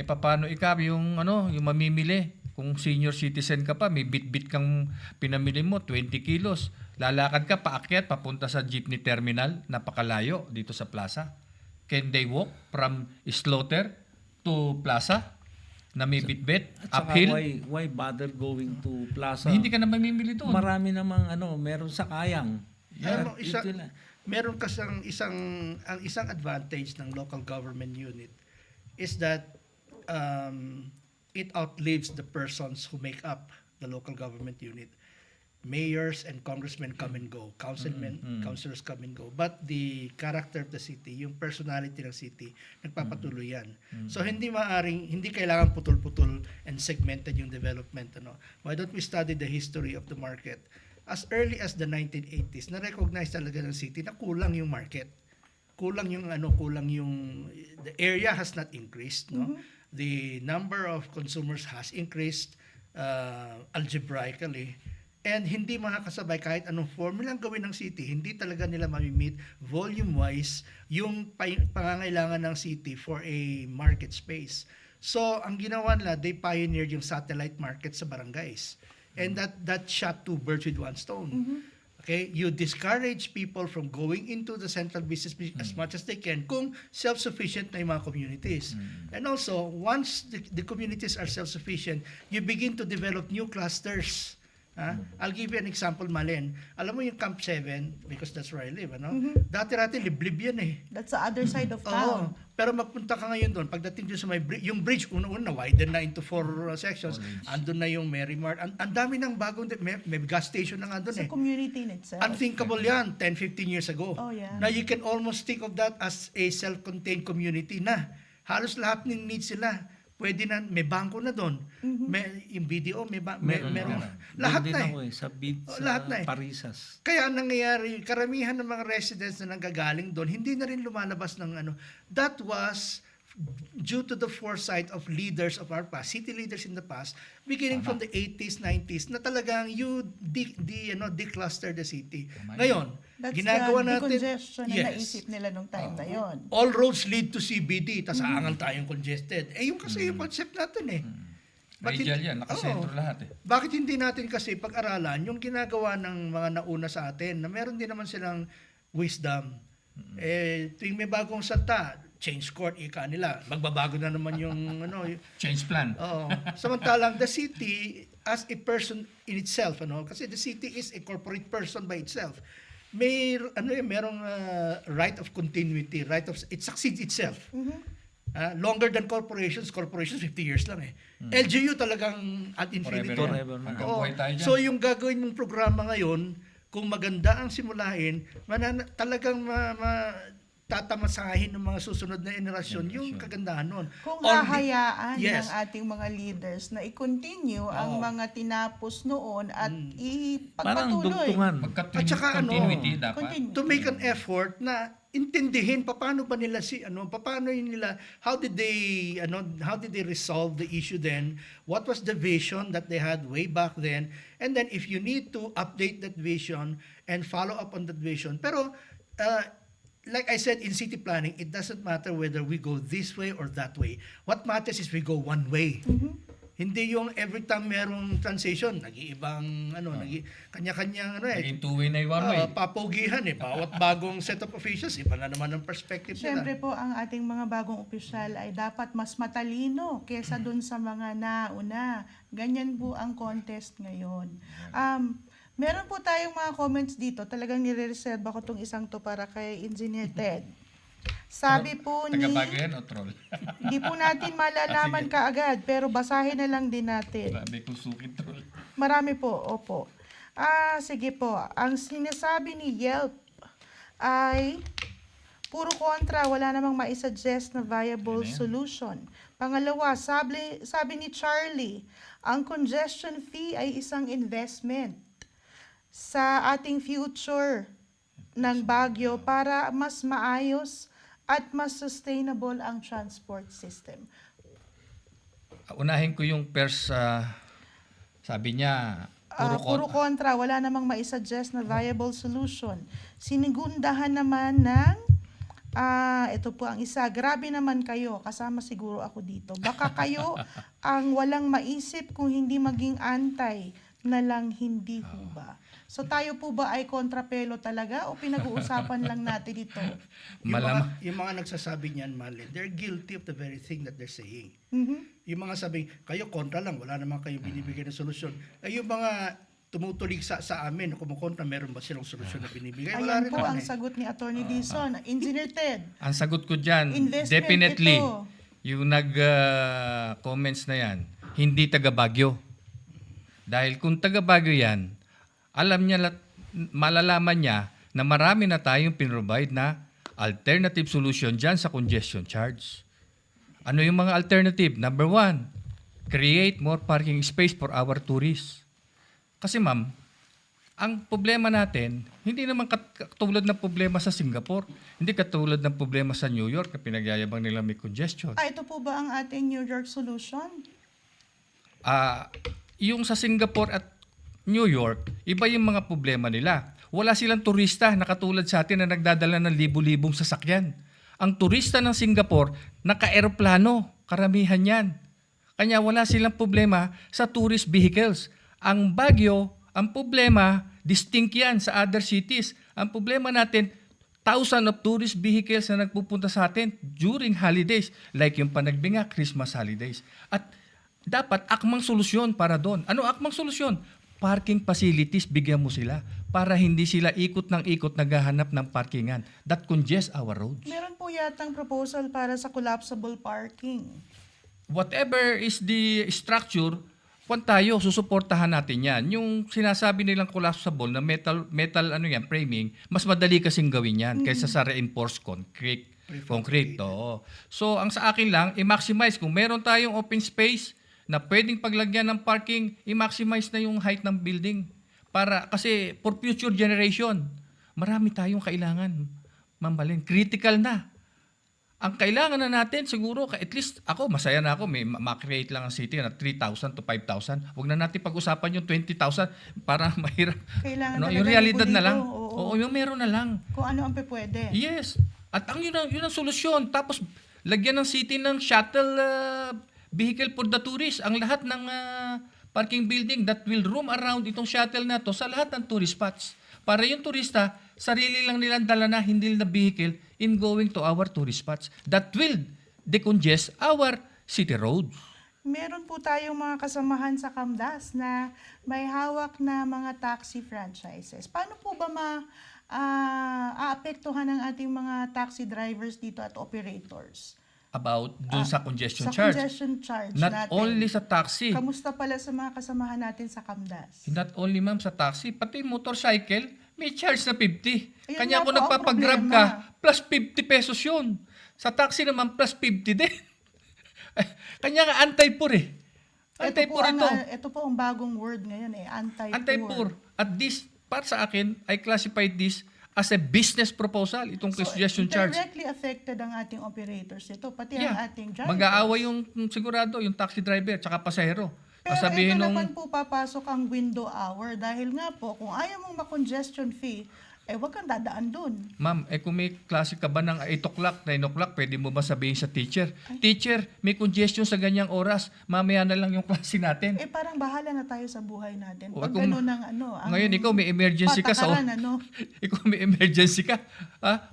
paano ikaw yung mamimili? Kung senior citizen ka pa, may bit-bit kang pinamili mo, 20 kilos. Lalakad ka paakyat, papunta sa jeepney terminal, napakalayo dito sa plaza. Can they walk from slaughter to plaza na may bit-bit, At saka uphill? why bother going to plaza? Hindi ka na mamimili doon. Marami namang meron sa Kayang. Alam mo, Ito na. meron kasang isang advantage ng local government unit is that it outlives the persons who make up the local government unit. mayors and congressmen come and go, councilors come and go, but the character of the city, yung personality ng city, nagpapatuloy yan. So hindi kailangan putol-putol and segmented yung development. Why don't we study the history of the market? As early as the 1980s, na-recognize talaga ng city na kulang yung market. Kulang yung the area has not increased, no? The number of consumers has increased algebraically. And hindi makakasabay kahit anong formula ang gawin ng city, hindi talaga nila mamimit volume-wise yung pangangailangan ng city for a market space. So, ang ginawa nila, they pioneered yung satellite market sa barangays. And that shot two birds with one stone. Okay? You discourage people from going into the central business as much as they can kung self-sufficient na yung mga communities. And also, once the communities are self-sufficient, you begin to develop new clusters. I'll give you an example, Malen. Alam mo yung Camp 7, because that's where I live, dati-rati liblib yan eh. That's the other side of town. Pero magpunta ka ngayon doon, pagdating doon sa yung bridge, una widen na into 4 sections, andun na yung Merrimart, ang dami ng bagong, may gas station na nga doon Sa eh. community in itself. Unthinkable yan 10-15 years ago. Oh, yeah. Now you can almost think of that as a self-contained community na. Halos lahat ng needs sila. Pwede na, may bangko na doon. May, yung BDO, meron. Lahat Doon din na ako sa lahat na eh. Parisas. Kaya ang nangyayari, karamihan ng mga residents na nanggagaling doon, hindi na rin lumalabas ng That was due to the foresight of leaders of our past, city leaders in the past, beginning from the 80s, 90s, na talagang you decluster the city. Ngayon, That's ginagawa the natin, decongestion na naisip nila nung time na yon. all roads lead to CBD, tas aangal tayong congested. Yung kasi yung concept natin eh. Radial yan, nakasentro lahat eh. Bakit hindi natin kasi pag-aralan yung ginagawa ng mga nauna sa atin na meron din naman silang wisdom. Tuwing may bagong salta, change court, ika nila. Magbabago na naman yung Change plan. Samantalang the city as a person in itself, kasi the city is a corporate person by itself. Merong right of continuity, it succeeds itself. Longer than corporations 50 years lang eh. LGU talagang ad infinitum. Forever na. Hanggang buhay tayo dyan. So yung gagawin mong programa ngayon, kung maganda ang simulain, talagang tatamasahin ng mga susunod na generasyon yung kagandahan nun. Kung On the- hahayaan Yes. ng ating mga leaders na i-continue ang mga tinapos noon at Parang ipagpatuloy. dugtungan. At saka Continuity dapat. Continue. To make an effort na intindihin paano ba nila paano yun nila, how did they resolve the issue then, what was the vision that they had way back then, and then if you need to update that vision and follow up on that vision. Pero like I said, in city planning, it doesn't matter whether we go this way or that way. What matters is we go one way. Hindi yung every time merong transition, nag-iibang kanya-kanyang Naging two-way na yung one way. papugihan eh. Bawat bagong set of officials, iba na naman ang perspective Siyempre nila. po, ang ating mga bagong opisyal ay dapat mas matalino kesa dun sa mga nauna. Ganyan po ang contest ngayon. Meron po tayong mga comments dito. Talagang nire-reserve ako itong isang to para kay Engineer Ted. Sabi po ni... Taga-Baguio yan o troll? Hindi po natin malalaman kaagad, pero basahin na lang din natin. Grabe kung sukin troll. Marami po, opo. Sige po. Ang sinasabi ni Yelp ay puro kontra, wala namang maisuggest na viable solution. Pangalawa, sabi ni Charlie, ang congestion fee ay isang investment sa ating future ng Baguio para mas maayos at mas sustainable ang transport system. Unahin ko yung first, sabi niya, Puro kontra, wala namang maisuggest na viable solution. Sinigundahan naman ng, ito po ang isa, grabe naman kayo, kasama siguro ako dito. Baka kayo ang walang maisip kung hindi maging antay na lang hindi ho ba? So tayo po ba ay kontrapelo talaga o pinag-uusapan lang natin ito? Yung mga nagsasabi niyan, Marlene, they're guilty of the very thing that they're saying. Yung mga sabi, kayo kontra lang, wala naman kayo binibigay na solusyon. Yung mga tumutulig sa amin, kumukontra, meron ba silang solusyon na binibigay? Wala Ayan rin po naman ang eh. sagot ni Attorney Dizon. Engineer Ted, ang sagot ko dyan, Investment definitely, ito. yung nag-comments na yan, hindi taga Baguio. Dahil kung taga Baguio yan, malalaman niya na marami na tayong pinrovide na alternative solution dyan sa congestion charge. Ano yung mga alternative? Number 1, create more parking space for our tourists. Kasi ma'am, ang problema natin, hindi naman katulad ng problema sa Singapore. Hindi katulad ng problema sa New York na pinagyayabang nila may congestion. Ito po ba ang ating New York solution? Yung sa Singapore at New York, iba yung mga problema nila. Wala silang turista na katulad sa atin na nagdadala ng libu-libong sasakyan. Ang turista ng Singapore, naka-aeroplano, karamihan yan. Kanya wala silang problema sa tourist vehicles. Ang Baguio, ang problema, distinct yan sa other cities. Ang problema natin, thousands of tourist vehicles na nagpupunta sa atin during holidays, like yung Panagbinga, Christmas holidays. At dapat akmang solusyon para doon. Ano akmang solusyon? Parking facilities, bigyan mo sila para hindi sila ikot ng ikot naghahanap ng parkingan that congest our roads. Meron po yatang proposal para sa collapsible parking. Whatever is the structure, kung tayo, susuportahan natin yan. Yung sinasabi nilang collapsible na metal framing, mas madali kasing gawin yan kaysa sa reinforced concrete. Oo. So, ang sa akin lang, i-maximize. Kung meron tayong open space na pwedeng paglagyan ng parking, i-maximize na yung height ng building. Kasi for future generation, marami tayong kailangan. Mambalin, critical na. Ang kailangan na natin siguro, at least ako, masaya na ako, may ma-create lang ang city na 3,000 to 5,000. Huwag na natin pag-usapan yung 20,000 para mahirap. Kailangan No, talaga yung realidad na lang. Oo. Oo, yung meron na lang. Kung ano ang pwede. Yes. At yun ang solusyon. Tapos, lagyan ng city ng shuttle vehicle for the tourists. Ang lahat ng parking building that will roam around itong shuttle na to sa lahat ng tourist spots. Para yung turista, sarili lang nilang dala na hindi na vehicle in going to our tourist spots that will decongest our city roads. Meron po tayong mga kasamahan sa Kamdas na may hawak na mga taxi franchises. Paano po ba aapektuhan ng ating mga taxi drivers dito at operators? About dun sa congestion Sa charge. congestion charge Not natin. only sa taxi. Kamusta pala sa mga kasamahan natin sa Kamdas? Not only ma'am sa taxi, pati motorcycle, may charge na 50. Ayun Kanya nga kung po ang nagpapagrab problema. ka, plus 50 pesos yun. Sa taxi naman, plus 50 din. Kanya nga anti-poor eh. Anti-poor ito. Ito po ang bagong word ngayon anti-poor. Anti-poor. At this, para sa akin, I classified this as a business proposal, itong congestion charge. Directly affected ang ating operators ito, pati ang ating drivers. Mag-aaway yung sigurado, yung taxi driver, tsaka pasahero. Pero Sabihin ito nung, naman po papasok ang window hour dahil nga po, kung ayaw mong ma-congestion fee, wag kang dadaan dun. ma'am, kung may klase ka ba ng 8 o'clock, 9 o'clock, pwede mo ba sabihin sa teacher, Teacher, may congestion sa ganyang oras, mamaya na lang yung klase natin. Parang bahala na tayo sa buhay natin. O, Pag kung- gano'n ang ang Ngayon, ikaw may emergency ka sa... patakaran, ikaw may emergency ka. Ha?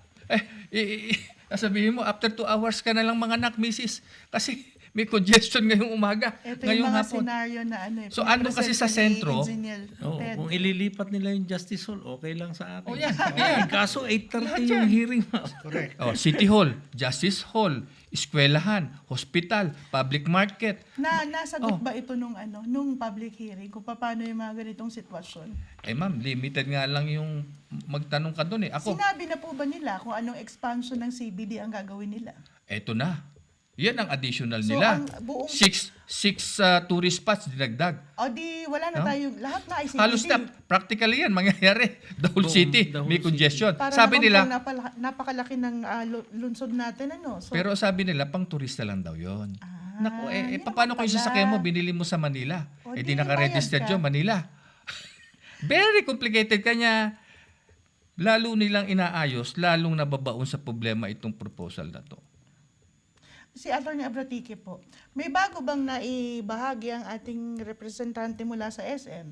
Sabihin mo, after 2 hours ka na lang mga anak, misis. Kasi may congestion ngayong umaga, Ito yung ngayong mga hapon. senaryo na So, ano kasi sa sentro? Oo, kung ililipat nila yung Justice Hall, okay lang sa akin. Oh, yan. Yan. Kaso 8:30 yung hearing. Correct. City Hall, Justice Hall, eskwelahan, hospital, public market. Nasagot ba ito nung public hearing kung paano yung mga ganitong sitwasyon? Ma'am, limited nga lang yung magtanong ka doon eh. Ako, Sinabi na po ba nila kung anong expansion ng CBD ang gagawin nila? eto na. Yan ang additional So, nila. ang buong- Six tourist spots dinagdag. O wala na No? tayong, lahat na ay CBD. Halos na, practically yan, mangyayari. The whole city, The whole may city. congestion. Para Sabi nila, napakalaki ng lungsod natin. So, pero sabi nila, pang turista lang daw yon. Naku, yun paano kung naman yung pala. sasakyan mo, binili mo sa Manila? O, Di di naka-register bayad ka. dyan, Manila. Very complicated. Kanya, lalo nilang inaayos, lalong nababaon sa problema itong proposal na to. si Atty. Abratique po, may bago bang naibahagi ang ating representante mula sa SM?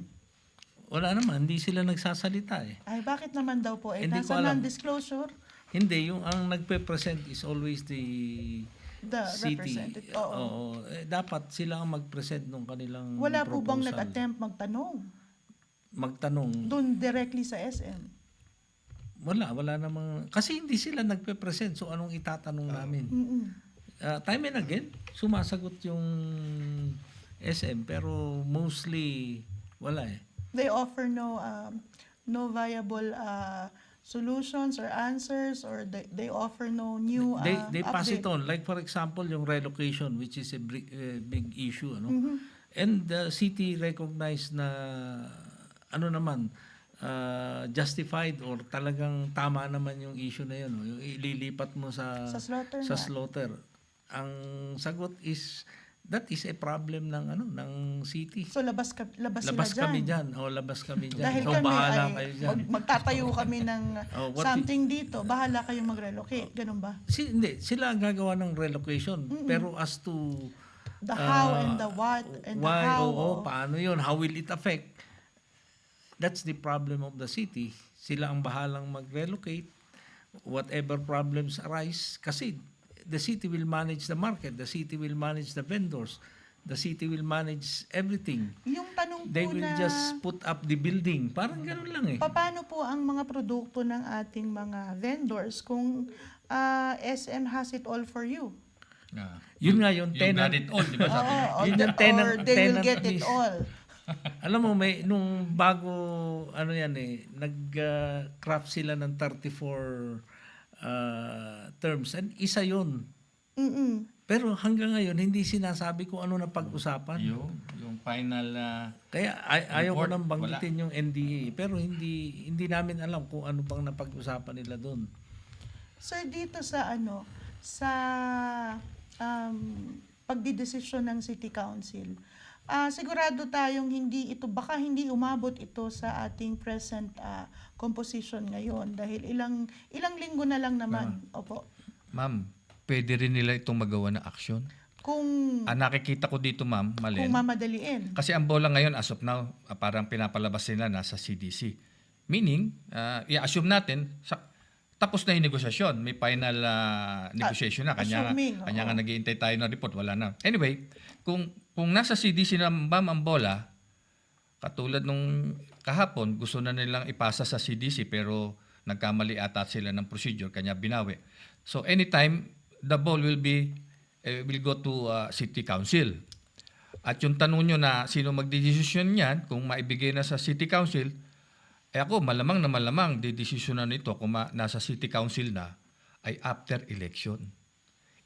Wala naman, hindi sila nagsasalita eh. Ay, bakit naman daw po? Hindi ko Nasa alam. non-disclosure, Hindi, yung ang nagpe-present is always the the city. representative. Oo. Dapat sila ang mag-present ng kanilang Wala po bang proposal. nag-attempt magtanong Magtanong. doon directly sa SM? Wala namang... Kasi hindi sila nagpe-present, so anong itatanong namin? Mm-mm. Time and again, sumasagot yung SM, pero mostly wala eh. They offer no viable solutions or answers, or they offer no new They pass it update. on. Like for example, yung relocation, which is a big issue, ano? Mm-hmm. And the city recognized na ano naman, justified or talagang tama naman yung issue na yun, no? Yung ililipat mo Sa slaughter sa na. slaughter. Ang sagot is that is a problem ng ng city. So labas Labas sila kami dyan. diyan. O labas kami diyan. Dahil So kami bahala ay kayo diyan. magtatayo kami ng Oh, what something dito, bahala kayong mag-relocate. Ganun ba? Hindi, sila ang gagawa ng relocation. Pero as to The how and the what and the why, how. oo, paano yun, how will it affect? That's the problem of the city. Sila ang bahalang mag-relocate. Whatever problems arise, kasi the city will manage the market, the city will manage the vendors, the city will manage everything. Yung tanong They po will na just put up the building. Parang ganun lang eh. paano po ang mga produkto ng ating mga vendors kung SM has it all for you? Yun nga yung You got tenant. it all, di ba sabi niya? Oo, Yun yung tenant- or they will tenant get it list. all. Alam mo, may nung bago yan nag-craft sila ng 34 terms and isa yun. Mm-mm. Pero hanggang ngayon hindi sinasabi kung ano na pag-usapan. Yung final Kaya ayaw ko Report, nang banggitin yung NDA pero hindi namin alam kung ano bang napag-usapan nila doon. Sir, dito sa pagdidesisyon ng City Council, sigurado tayong baka hindi umabot ito sa ating present composition ngayon dahil ilang linggo na lang naman. Opo. Ma'am, pwede rin nila itong magawa ng action. Kung Ang nakikita ko dito, ma'am, Malen, kung mamadaliin. kasi ang bola ngayon as of now, parang pinapalabas nila nasa CDC. Meaning, i-assume natin, tapos na yung negosasyon. May final negotiation na. assuming, Kanya oo. nga naghihintay tayo ng report, wala na. Anyway, kung nasa CDC na ma'am ang bola, katulad nung kahapon, gusto na nilang ipasa sa CDC pero nagkamali ata sila ng procedure, kanya binawi. So anytime, the ball will go to City Council. At yung tanong nyo na sino magdidesisyon niyan, kung maibigay na sa City Council, ako malamang didesisyonan nito kung nasa City Council na ay after election.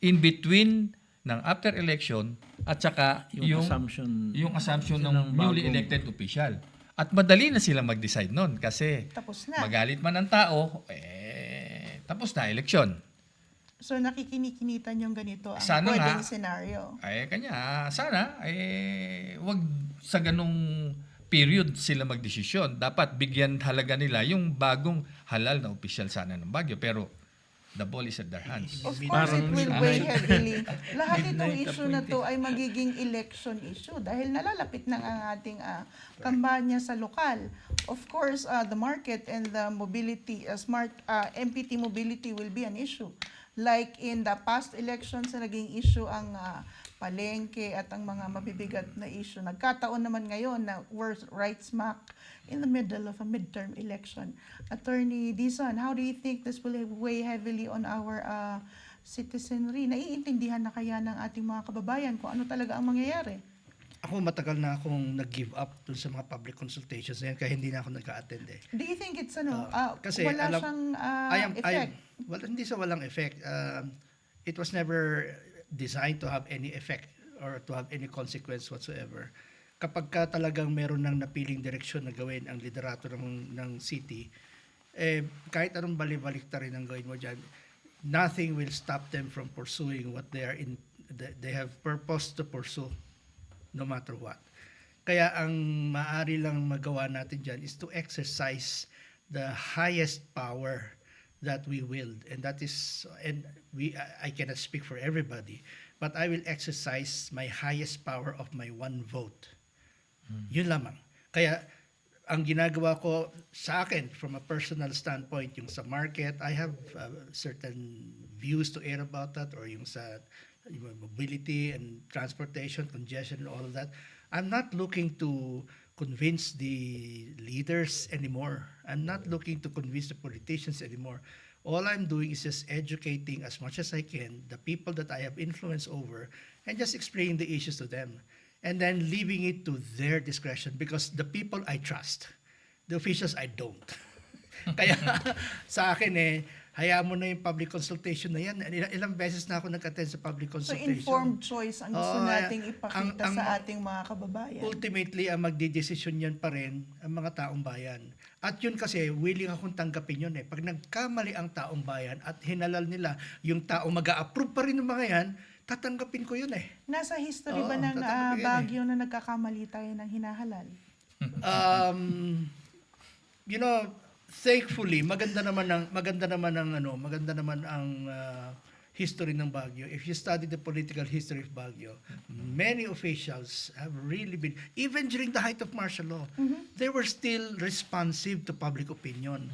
In between ng after election at saka yung assumption ng newly elected official. At madali na sila mag-decide nun kasi Tapos na. magalit man ang tao, tapos na election. So nakikinitan yung ganito ang Sana pwedeng nga. scenario. Sana, wag sa ganong period sila magdesisyon. Dapat bigyan halaga nila yung bagong halal na opisyal sana ng Baguio. Pero the ball is at their hands. Of course, it will weigh heavily. Lahat itong Midnight issue na to ay magiging election issue dahil nalalapit na ang ating kampanya sa lokal. Of course, the market and the mobility, smart MPT mobility will be an issue. Like in the past elections na naging issue ang palengke at ang mga mabibigat na issue. Nagkataon naman ngayon na we're right smack in the middle of a midterm election. Attorney Dizon, how do you think this will weigh heavily on our citizenry? Naiintindihan na kaya ng ating mga kababayan kung ano talaga ang mangyayari? Ako matagal na akong nag-give up dun sa mga public consultations na yan kaya hindi na ako nag-a-attend eh. Do you think it's Kasi wala alam- siyang I am, effect? hindi sa walang effect. It was never designed to have any effect or to have any consequence whatsoever. Kapag ka talagang meron ng napiling direksyon na gawin ang liderato ng city, kahit anong balik-balikta rin ang gawin mo dyan, nothing will stop them from pursuing what they have purpose to pursue no matter what. Kaya ang maaari lang magawa natin dyan is to exercise the highest power that we wield. And that is, I cannot speak for everybody, but I will exercise my highest power of my one vote. Yun lamang. Kaya ang ginagawa ko sa akin from a personal standpoint, yung sa market, I have certain views to air about that, or yung sa mobility and transportation, congestion and all of that. I'm not looking to convince the leaders anymore. I'm not looking to convince the politicians anymore. All I'm doing is just educating as much as I can the people that I have influence over and just explaining the issues to them. and then leaving it to their discretion because the people I trust, the officials I don't. Kaya sa akin hayaan mo na yung public consultation na yan. Ilang beses na ako nag-attend sa public So consultation. informed choice ang gusto Oo, nating ipakita ang- sa ating mga kababayan. Ultimately, ang magdidesisyon yan pa rin ang mga taong bayan. At yun kasi, willing akong tanggapin yun Pag nagkamali ang taong bayan at hinalal nila yung taong mag-a-approve pa rin ng mga yan, tatanggapin ko yun Nasa history ba Oo, ng tatanggapin yan Baguio na nagkakamali tayo ng hinahalal? You know, thankfully, maganda naman ang history ng Baguio. If you study the political history of Baguio, many officials have really been, even during the height of martial law, they were still responsive to public opinion.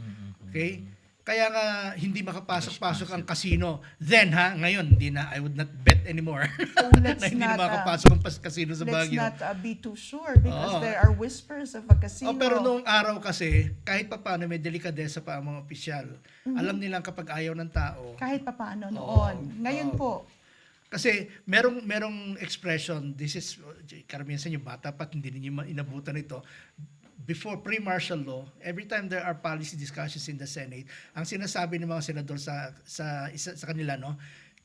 Okay? Kaya nga hindi makapasok-pasok ang casino. Then ngayon hindi na, I would not bet anymore. let's na hindi na not, makapasok ang casino sa Let's Baguio. not be too sure because Oo. there are whispers of a casino. Pero noong araw kasi, kahit pa paano may delikadesa pa ang mga opisyal. Alam nilang kapag ayaw ng tao. Kahit papaano noon. Oo. Ngayon po, Kasi merong expression, this is, karamihan sa inyo, bata pat hindi ninyo inabutan ito. Before pre-martial law, every time there are policy discussions in the Senate, ang sinasabi ng mga senador sa kanila,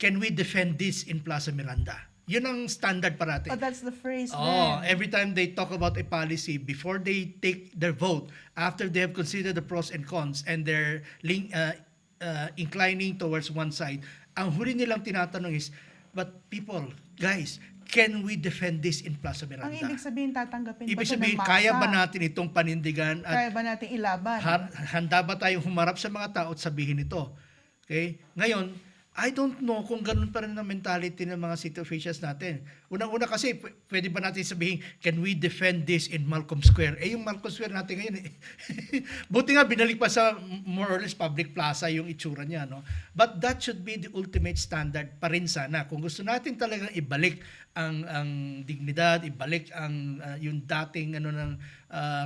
can we defend this in Plaza Miranda? Yun ang standard parati. that's the phrase Oh, then. every time they talk about a policy, before they take their vote, after they have considered the pros and cons, and they're inclining towards one side, ang huli nilang tinatanong is, but people, guys, can we defend this in Plaza Miranda? Ang ibig sabihin, tatanggapin ba Ibig siya ng sabihin, masa? kaya ba natin itong panindigan Kaya at ba natin ilaban? handa ba tayong humarap sa mga tao at sabihin ito? Okay? Ngayon, I don't know kung ganun pa rin ang mentality ng mga city officials natin. Unang-una kasi, pwede ba natin sabihin, can we defend this in Malcolm Square? Yung Malcolm Square natin ngayon, buti nga binalik pa sa more or less public plaza yung itsura niya. But that should be the ultimate standard pa rin sana. Kung gusto natin talagang ibalik ang dignidad, ibalik ang yung dating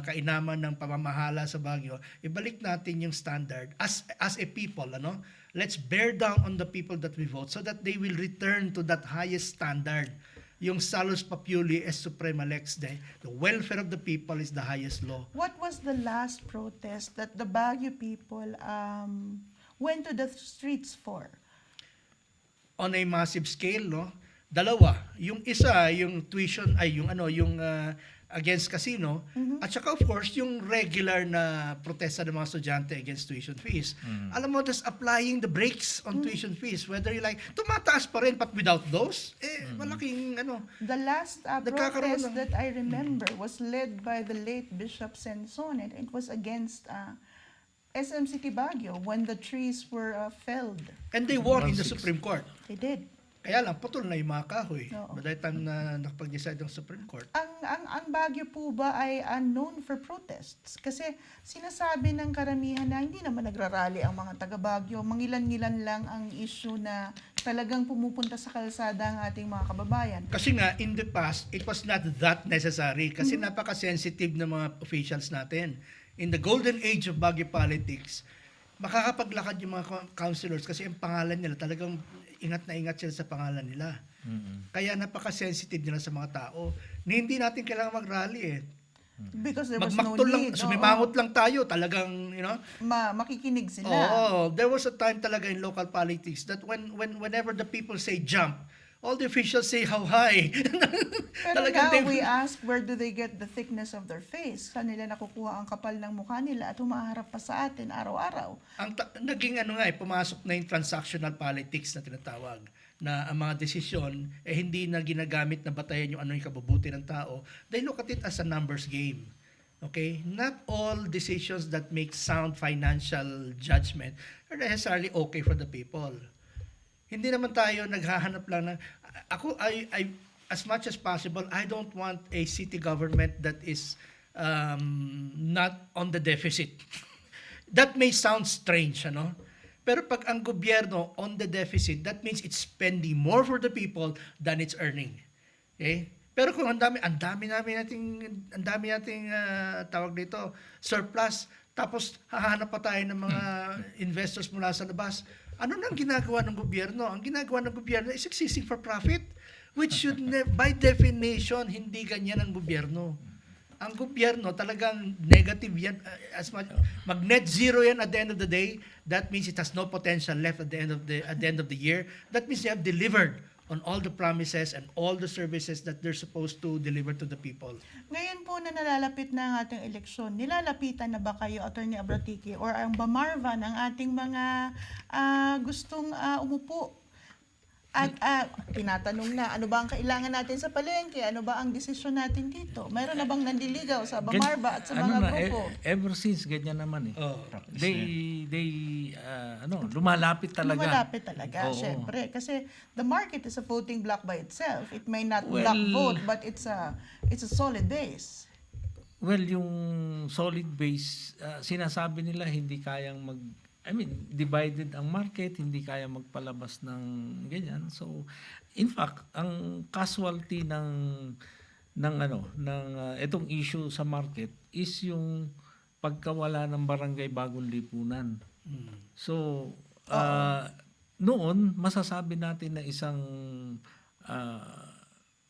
kainaman ng pamamahala sa Baguio, ibalik natin yung standard as a people, let's bear down on the people that we vote so that they will return to that highest standard. Yung salus populi es suprema lex de. The welfare of the people is the highest law. What was the last protest that the Baguio people went to the streets for? On a massive scale, dalawa. Yung isa, yung tuition, yung against casino, at saka of course, yung regular na protesta ng mga estudyante against tuition fees. Alam mo, just applying the brakes on tuition fees, whether you like, tumataas pa rin, but without those, malaking The last Nagkakaroon protest ng- that I remember was led by the late Bishop Senson, and it was against SM City Baguio when the trees were felled. and they won in the Supreme Court. They did. Kaya lang, putol na yung mga kahoy. Oo. By the time na nakapag-decide ng Supreme Court. Ang Baguio po ba ay known for protests? Kasi sinasabi ng karamihan na hindi naman nagrarally ang mga taga Baguio. Mangilan-ngilan lang ang issue na talagang pumupunta sa kalsada ang ating mga kababayan. Kasi nga, in the past, it was not that necessary kasi napaka-sensitive ng mga officials natin. In the golden age of Baguio politics, makakapaglakad yung mga councilors kasi ang pangalan nila talagang ingat na ingat sila sa pangalan nila. Kaya napaka-sensitive nila sa mga tao. Hindi natin kailangan mag-rally Because there was no Magmaktol lang, need. sumimangot lang tayo, talagang, Makikinig sila. there was a time talaga in local politics that whenever the people say jump, all the officials say how high. Pero Talagang now we ask, where do they get the thickness of their face? Saan nila nakukuha ang kapal ng mukha nila at humaharap pa sa atin araw-araw? naging pumasok na yung transactional politics na tinatawag na ang mga desisyon hindi na ginagamit na batayan yung yung kabubuti ng tao. They look at it as a numbers game. Okay? Not all decisions that make sound financial judgment are necessarily okay for the people. Hindi naman tayo naghahanap lang ng as much as possible, I don't want a city government that is not on the deficit. That may sound strange, Pero pag ang gobyerno on the deficit, that means it's spending more for the people than it's earning. Okay? Pero kung ang dami nating tawag dito, surplus, tapos hahanap pa tayo ng mga investors mula sa labas, ano nang ginagawa ng gobyerno? Ang ginagawa ng gobyerno is existing for profit. Which should, by definition, hindi ganyan ang gobyerno. Ang gobyerno talagang negative yan. As much, mag-net zero yan at the end of the day. That means it has no potential left at the end of the year. That means they have delivered on all the promises and all the services that they're supposed to deliver to the people. Ngayon po na nalalapit na ang ating eleksyon, nilalapitan na ba kayo, Attorney Abratiki, or ang Bamarva ng ating mga gustong umupo? At tinatanong na, ano ba ang kailangan natin sa palengke? Ano ba ang desisyon natin dito? Mayroon na bang nandiligaw sa Bamarva at sa mga grupo? Ever since, ganyan naman eh. Oh. Lumalapit talaga. Lumalapit talaga, Oo. syempre. Kasi the market is a voting block by itself. It may not Well, block vote, but it's a solid base. Well, yung solid base, sinasabi nila hindi kayang divided ang market, hindi kaya magpalabas ng ganyan. So, in fact, ang casualty ng itong issue sa market is yung pagkawala ng barangay Bagong Lipunan. So, noon masasabi natin na isang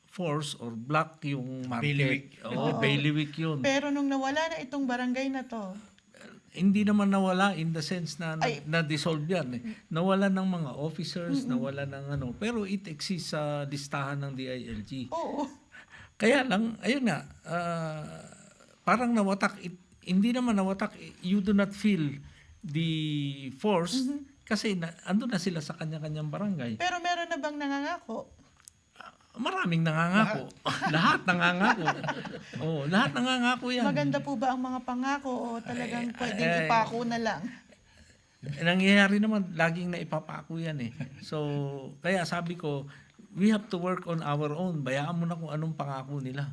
force or block yung market. Bailiwick. Oo, bailiwick yun. Pero nung nawala na itong barangay na to, Hindi naman nawala in the sense na Ay. na-dissolve yan. Nawala ng mga officers, nawala ng pero it exists sa listahan ng DILG. oo. Kaya lang, ayun nga, parang nawatak, hindi naman nawatak, you do not feel the force kasi andun na sila sa kanya-kanyang barangay. Pero meron na bang nangangako? Maraming nangangako. Lahat nangangako. Oh, lahat nangangako yan. Maganda po ba ang mga pangako o talagang pwedeng ipako na lang? Nangyayari naman, laging naipapako yan eh. So, kaya sabi ko, we have to work on our own. Bayaan mo na kung anong pangako nila.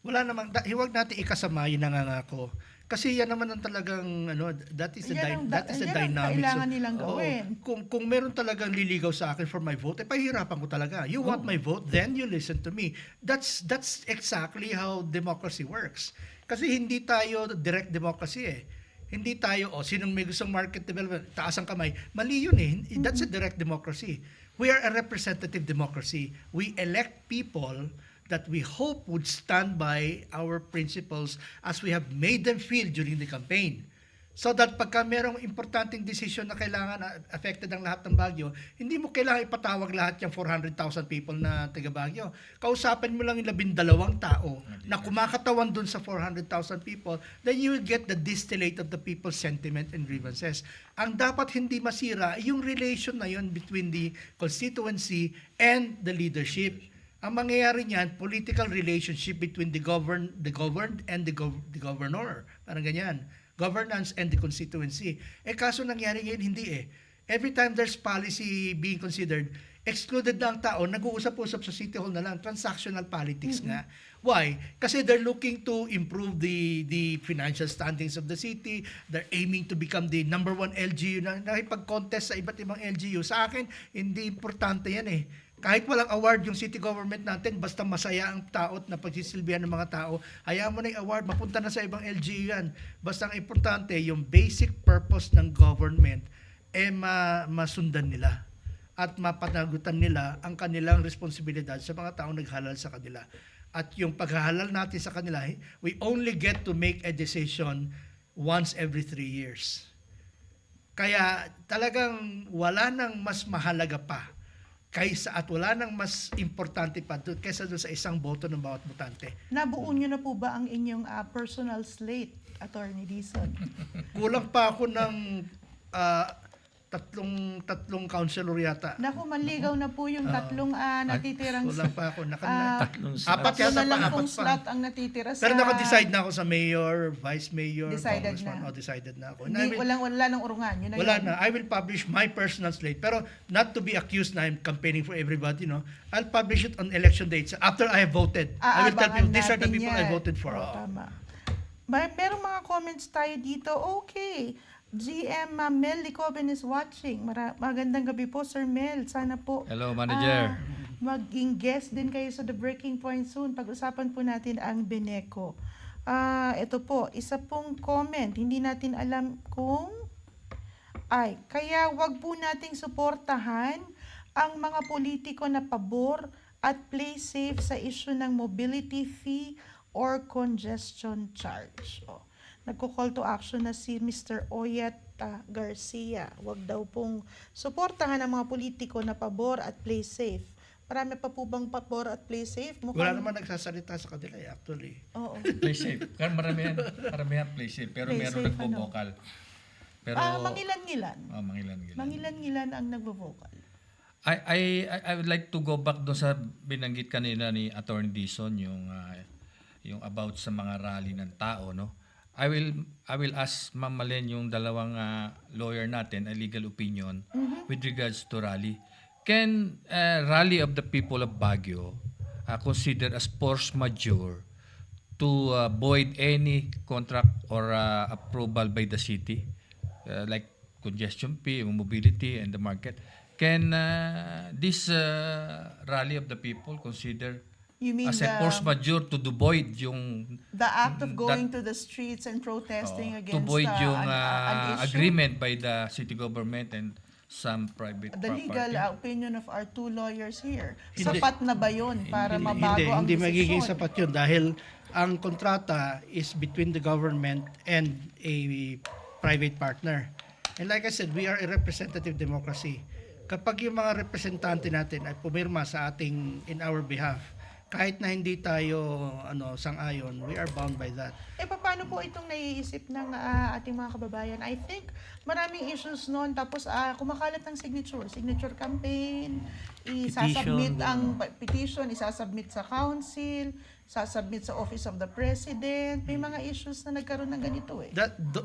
Wala namang, huwag natin ikasama yung nangangako. Kasi yan naman ang talagang, that is the Yan ang dynamics. kailangan nilang Oo. gawin. Kung meron talagang liligaw sa akin for my vote, pahirapan ko talaga. You want my vote, then you listen to me. That's exactly how democracy works. Kasi hindi tayo direct democracy eh. Hindi tayo, sinong may gustong market development, taas ang kamay. Mali yun eh. That's a direct democracy. We are a representative democracy. We elect people that we hope would stand by our principles as we have made them feel during the campaign. So that pagka merong importanteng decision na kailangan affected ang lahat ng Baguio, hindi mo kailangan ipatawag lahat yung 400,000 people na taga Baguio. Kausapin mo lang yung 12 tao na kumakatawan dun sa 400,000 people, then you will get the distillate of the people's sentiment and grievances. Ang dapat hindi masira, yung relation na yun between the constituency and the leadership. Ang mangyayari niyan, political relationship between the governed and the governor. Parang ganyan. Governance and the constituency. Kaso nangyari ngayon, hindi eh. Every time there's policy being considered, excluded na ang tao, nag-uusap-usap sa City Hall na lang, transactional politics nga. Why? Kasi they're looking to improve the financial standings of the city. They're aiming to become the number one LGU na nakipag-contest sa iba't ibang LGU. Sa akin, hindi importante yan eh. Kahit walang award yung city government natin, basta masaya ang tao at napagsisilbihan ng mga tao, hayaan mo na yung award, mapunta na sa ibang LGU yan. Basta ang importante, yung basic purpose ng government, masundan nila at mapanagutan nila ang kanilang responsibilidad sa mga taong naghalal sa kanila. At yung paghahalal natin sa kanila, we only get to make a decision once every 3 years. Kaya talagang wala nang mas mahalaga pa at wala nang mas importante pa kaysa doon sa isang boto ng bawat botante. Nabuo nyo na po ba ang inyong personal slate, Attorney Dizon? Kulang pa ako ng tatlong counselor yata. Naku, manligaw na po yung tatlong natitirang Kulang pa ako. tatlong Apat tatlo yata na lang pa, pong apat pa. slot ang natitira sa... Pero naka-decide na ako sa mayor, vice mayor, Decided congressman. na. Decided na ako. And I Hindi, will- wala nang urungan. Yun na Wala yun. na. I will publish my personal slate. Pero not to be accused na I'm campaigning for everybody, no? I'll publish it on election dates after I have voted. I will tell Aabangan people, these are the natin people I yan. voted for. Oo, tama. Merong mga comments tayo dito. Okay. GM Mel Licoben is watching. Magandang gabi po, Sir Mel. Sana po Hello, Manager. maging guest din kayo sa The Breaking Point soon. Pag-usapan po natin ang Beneco. Ito po, isa pong comment. Hindi natin alam kung... kaya wag po nating suportahan ang mga politiko na pabor at play safe sa issue ng mobility fee or congestion charge. Nagko-call to action na si Mr. Oyet Garcia. Huwag daw pong suportahan ng mga politiko na pabor at play safe. Marami pa po bang pabor at play safe? Wala naman nagsasalita sa kanila actually. Oo. Play safe. Kan maramihan play safe, pero Play meron safe, nagbo-vocal. Pero Mangilan-ngilan. mangilan-ngilan. Mangilan-ngilan ang nagvo-vocal. I would like to go back doon sa binanggit kanina ni Attorney Dizon yung about sa mga rally ng tao, no. I will ask Ma'am Malen yung dalawang lawyer natin a legal opinion with regards to rally. Can rally of the people of Baguio consider as force majeure to void any contract or approval by the city, like congestion fee, mobility, and the market? Can this rally of the people consider You mean as a force majeure to void yung the act of going to the streets and protesting to against void yung an issue? agreement by the city government and some private The legal property? opinion of our two lawyers here. Hindi. Sapat na ba yun para mabago ang Hindi desisyon? magiging sapat yun dahil ang kontrata is between the government and a private partner. And like I said, we are a representative democracy. Kapag yung mga representante natin ay pumirma sa ating in our behalf, kahit na hindi tayo sang-ayon, we are bound by that. Paano po itong naiisip ng ating mga kababayan? I think maraming issues noon. Tapos kumakalat ng signature campaign, isasubmit ang petition, isasubmit sa council, sasubmit sa office of the president. May mga issues na nagkaroon ng ganito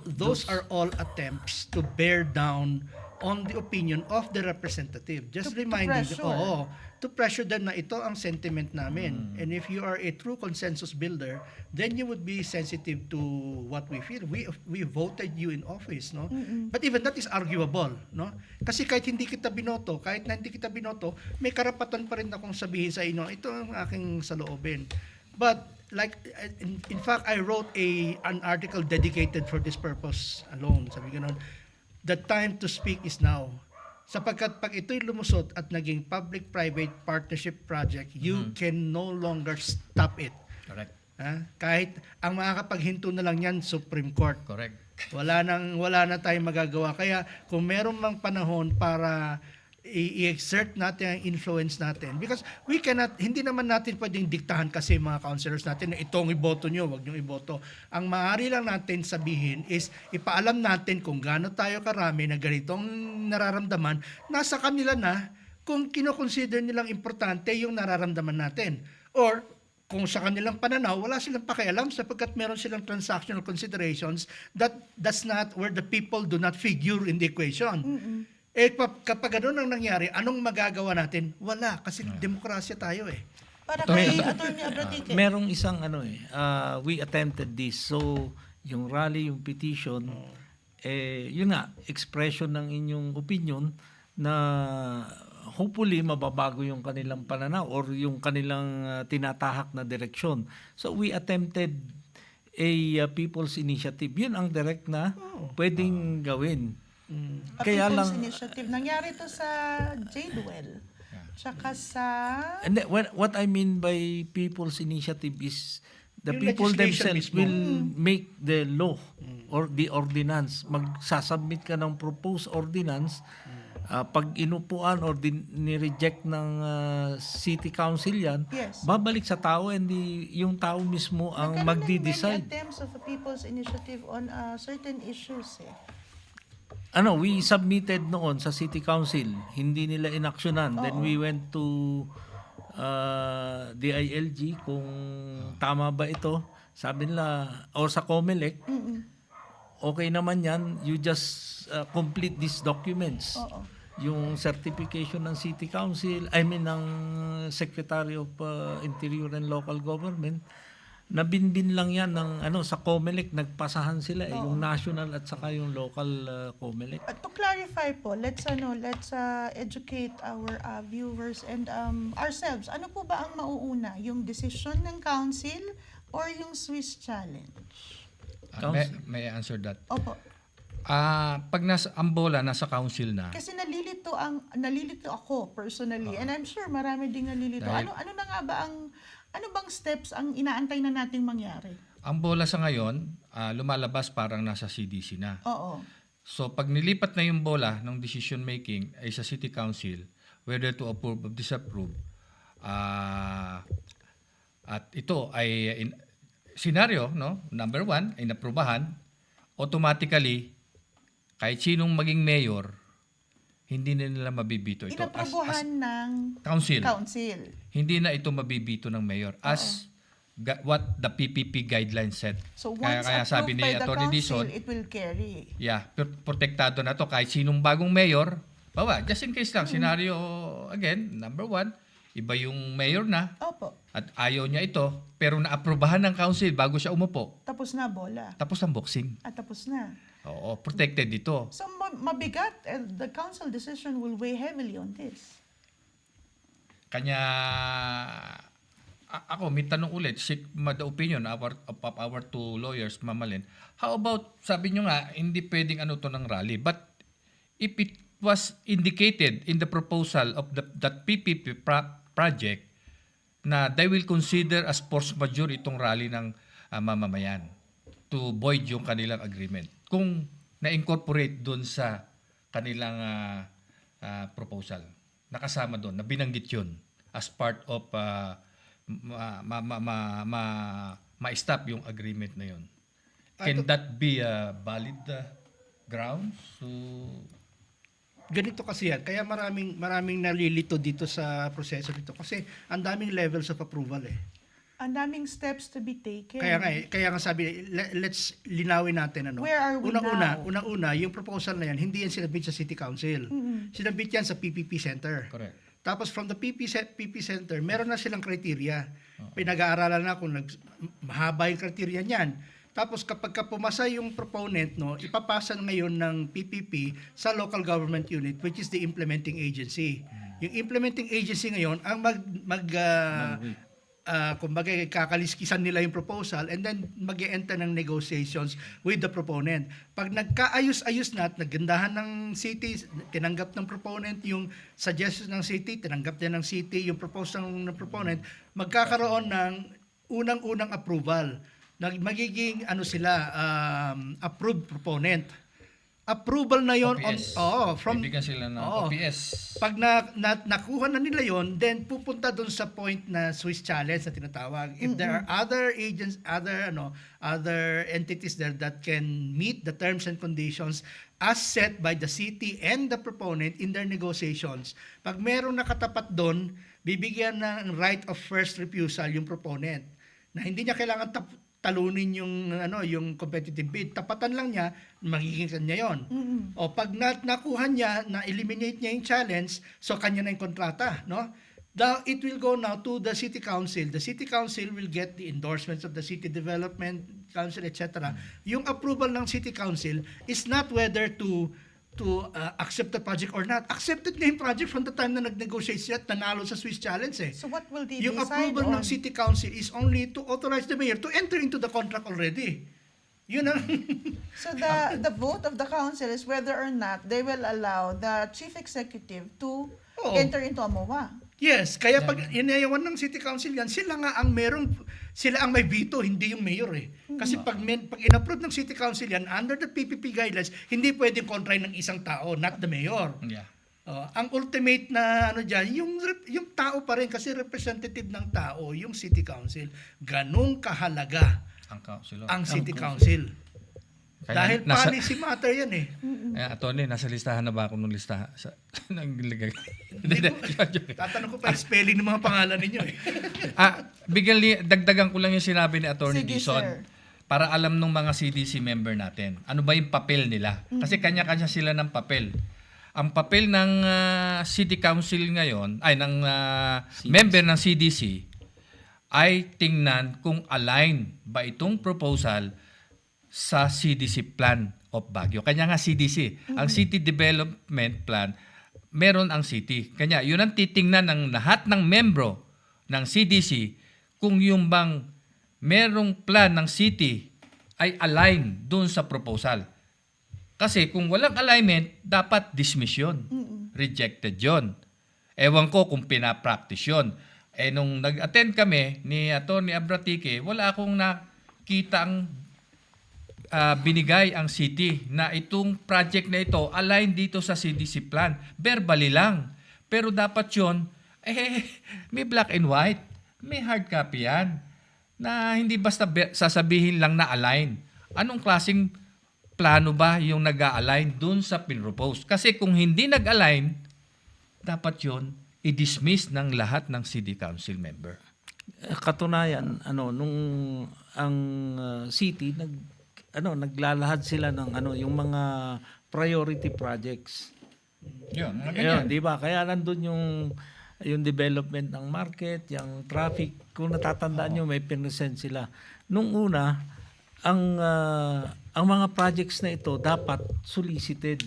Those are all attempts to bear down on the opinion of the representative. Just To reminding pressure. to pressure them na ito ang sentiment namin. And if you are a true consensus builder, then you would be sensitive to what we feel. We voted you in office, no? But even that is arguable, no? Kasi kahit na hindi kita binoto, may karapatan pa rin akong sabihin sa inyo, ito ang aking saloobin. But like in fact, I wrote an article dedicated for this purpose alone. Sabi ko noon, the time to speak is now. Sapagkat pag ito'y lumusot at naging public-private partnership project, you can no longer stop it. Correct. Kahit ang makakapaghinto na lang yan, Supreme Court. Correct. Wala na tayong magagawa. Kaya kung meron mang panahon para i-exert natin ang influence natin, because hindi naman natin pwedeng diktahan kasi mga councilors natin na itong iboto nyo, wag nyo iboto. Ang maaari lang natin sabihin is ipaalam natin kung gaano tayo karami na ganitong nararamdaman, nasa kanila na kung kinoconsider nilang importante yung nararamdaman natin. Or kung sa kanilang pananaw, wala silang pakialam sapagkat meron silang transactional considerations that's not where the people do not figure in the equation. Kapag gano'n ang nangyari, anong magagawa natin? Wala, kasi demokrasya tayo Para kay Atty. Abradike. Merong isang we attempted this. So, yung rally, yung petition, yun nga, expression ng inyong opinion na hopefully mababago yung kanilang pananaw or yung kanilang tinatahak na direksyon. So, we attempted a people's initiative. Yun ang direct na pwedeng gawin. A Kaya People's lang Initiative. Nangyari to sa Jadewell. Tsaka sa... and then, what I mean by people's initiative is the Yung people legislation themselves mismo. will make the law or the ordinance. Magsasubmit ka ng proposed ordinance. Pag inupuan or ni-reject ng city council yan, Yes. babalik sa tao and yung tao mismo ang Nagkaroon ng magdi-decide. many attempts of a People's Initiative on certain issues We submitted noon sa City Council. Hindi nila inaksyonan. Then we went to DILG kung tama ba ito. Sabi nila, or sa COMELEC, okay naman yan. You just complete these documents. Yung certification ng City Council, ng Secretary of Interior and Local Government, nabinbin lang yan ng sa COMELEC, nagpasahan sila yung national at saka yung local COMELEC. To clarify po, let's educate our viewers and ourselves. Ano po ba ang mauuna? Yung decision ng council or yung Swiss challenge? May I answer that? Opo. Pag ang bola nasa council na, Kasi nalilito ako personally, and I'm sure marami ding nalilito. Dahil- Ano na nga ba ano bang steps ang inaantay na nating mangyari? ang bola sa ngayon, lumalabas parang nasa CDC na. Oo. So pag nilipat na yung bola ng decision making ay sa City Council, whether to approve or disapprove, at ito ay scenario, no? Number 1 ay naprubahan, automatically kahit sinong maging mayor, hindi na nila mabibito ito Inaprobohan ng council. council. Hindi na ito mabibito ng mayor as what the PPP guidelines said. So Kaya once sabi approved ni by the Atty. council, Dizon, it will carry. yeah, protektado na to kahit sinong bagong mayor. Just in case lang, scenario again, number 1, iba yung mayor na Opo. at ayaw niya ito, pero naaprubahan ng council bago siya umupo. Tapos na bola. Tapos ang boxing. At tapos na. Oo, protected dito. So mabigat, the council decision will weigh heavily on this. Kanya ako may tanong ulit, seek the opinion of our two lawyers, Mamalin. How about, sabi nyo nga, hindi pwedeng to ng rally, but if it was indicated in the proposal of that PPP project na they will consider as force majeure itong rally ng mamamayan to void yung kanilang agreement. Kung na-incorporate doon sa kanilang proposal, nakasama doon, na binanggit yun as part of ma-stop yung agreement na yun. Can that be a valid grounds? So, Ganito kasi yan. Kaya maraming nalilito dito sa proseso nito. Kasi ang daming levels of approval eh. Ang daming steps to be taken. Kaya nga sabi, let's linawin natin ano. Where are we now? Unang-una, yung proposal na yan, hindi yan sinabit sa City Council. Sinabit yan sa PPP Center. correct. Tapos from the PP Center, meron na silang criteria. Pinag-aaralan na kung mahaba yung criteria niyan. Tapos kapag pumasa yung proponent, no, ipapasa ngayon ng PPP sa local government unit, which is the implementing agency. Yung implementing agency ngayon ang kumbaga kakaliskisan nila yung proposal and then mag-e-enter ng negotiations with the proponent. Pag nagkaayos-ayos na at naggandahan ng city, tinanggap ng proponent yung suggestion ng city, tinanggap din ng city yung proposal ng proponent, magkakaroon ng unang-unang approval. Magiging approved proponent. Approval na yon OPS. Bibigyan sila ng OPS. Pag nakuha na nila yon, then pupunta doon sa point na Swiss challenge na tinatawag. If there are other agents, other entities there that can meet the terms and conditions as set by the city and the proponent in their negotiations, pag merong nakatapat doon, bibigyan ng right of first refusal yung proponent na hindi niya kailangan talunin yung competitive bid. Tapatan lang niya, magiging kanya yon. O pag nakuha niya, na-eliminate niya yung challenge, so kanya na yung kontrata, no? It will go now to the City Council. The City Council will get the endorsements of the City Development Council, etc. Yung approval ng City Council is not whether to accept the project or not. Accepted na yung project from the time na nag-negotiate siya at nanalo sa Swiss Challenge eh. So what will they Yung decide approval on? ng City Council is only to authorize the mayor to enter into the contract already. Yun ang... So the vote of the council is whether or not they will allow the chief executive to Oo. enter into a MOA. Yes, kaya pag inayawan ng City Council yan, sila ang may veto, hindi yung mayor eh. Kasi pag in-approve ng City Council yan, under the PPP guidelines, hindi pwedeng kontrahin ng isang tao, not the mayor. Yeah. Ang ultimate na diyan, yung tao pa rin kasi representative ng tao, yung City Council. Ganong kahalaga Ang council. ang City Council. Kaya Dahil policy matter yan eh. Atty, nasa listahan na ba ako nung listahan? Tatanong ko pa yung spelling ng mga pangalan ninyo eh. Dagdagan ko lang yung sinabi ni Atty. Sige, Dizon sir. para alam ng mga CDC member natin. Ano ba yung papel nila? Kasi kanya-kanya sila ng papel. Ang papel ng City Council ngayon, ng member ng CDC, ay tingnan kung align ba itong proposal sa CDC Plan of Baguio. Kanya nga CDC. Ang City Development Plan, meron ang city. Kanya, yun ang titingnan ng lahat ng membro ng CDC kung yung bang merong plan ng city ay align dun sa proposal. Kasi kung walang alignment, dapat dismiss yun. Rejected yun. Ewan ko kung pinapractice yun. Nung nag-attend kami ni Atty. Abratique, wala akong nakitang binigay ang city na itong project na ito align dito sa CDC plan. Verbally lang. Pero dapat yun, may black and white. May hard copy yan. Na hindi basta sasabihin lang na align. Anong klaseng plano ba yung nag-a-align dun sa pinropose? Kasi kung hindi nag-align, dapat yun i-dismiss ng lahat ng city council member. Katunayan, nung ang city naglalahad sila ng yung mga priority projects. Yun, mga ganyan. Ayun, di ba? Kaya nandun yung development ng market, yung traffic. Kung natatandaan nyo, may pinresent sila. Nung una, ang mga projects na ito dapat solicited.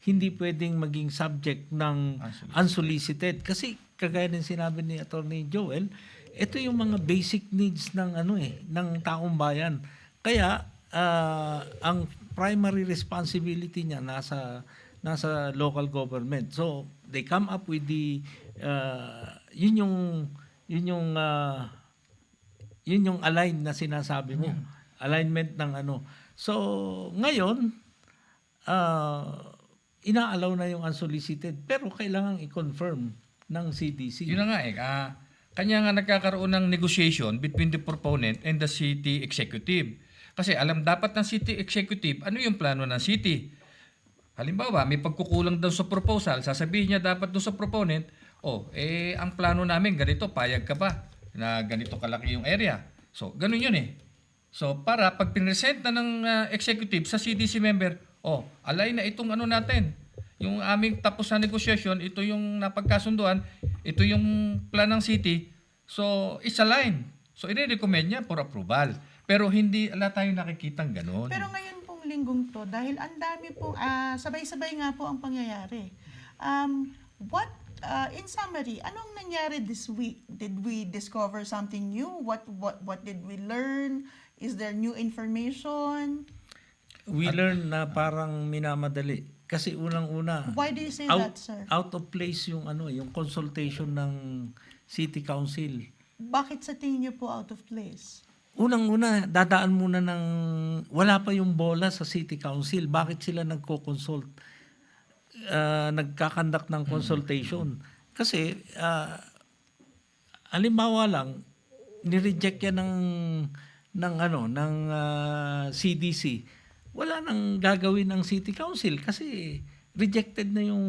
Hindi pwedeng maging subject ng unsolicited. Kasi kagaya ng sinabi ni Attorney Joel, ito yung mga basic needs ng ng taong bayan. Kaya ang primary responsibility niya nasa local government. So they come up with the yun yung align na sinasabi mo. Alignment ng So ngayon inaalaw na yung unsolicited pero kailangan i-confirm ng CDC. Yun na nga kanya nga nagkakaroon ng negotiation between the proponent and the city executive. Kasi alam dapat ng city executive ano yung plano ng city. Halimbawa, may pagkukulang daw sa proposal, sasabihin niya dapat doon sa proponent, ang plano namin ganito, payag ka ba na ganito kalaki yung area. So, ganun yun So, para pag pinresent na ng executive sa CDC member, align na itong natin. Yung aming tapos na negosyasyon, ito yung napagkasunduan, ito yung plan ng city. So, it's aligned. So, i-recommend niya for approval. Pero hindi tayong nakikitang ganun. Pero ngayon pong linggong to, dahil ang dami pong, sabay-sabay nga po ang pangyayari. In summary, anong nangyari this week? Did we discover something new? What did we learn? Is there new information? We learn na parang minamadali. Kasi unang-una, Why do you say that, sir? out of place yung yung consultation ng City Council. Bakit sa tingin niyo po out of place? Unang-una, dadaan muna wala pa yung bola sa City Council. Bakit sila nagko-consult? Nagkakandak ng consultation. Kasi, halimbawa lang, nireject yan ng CDC. Wala nang gagawin ng City Council kasi rejected na yung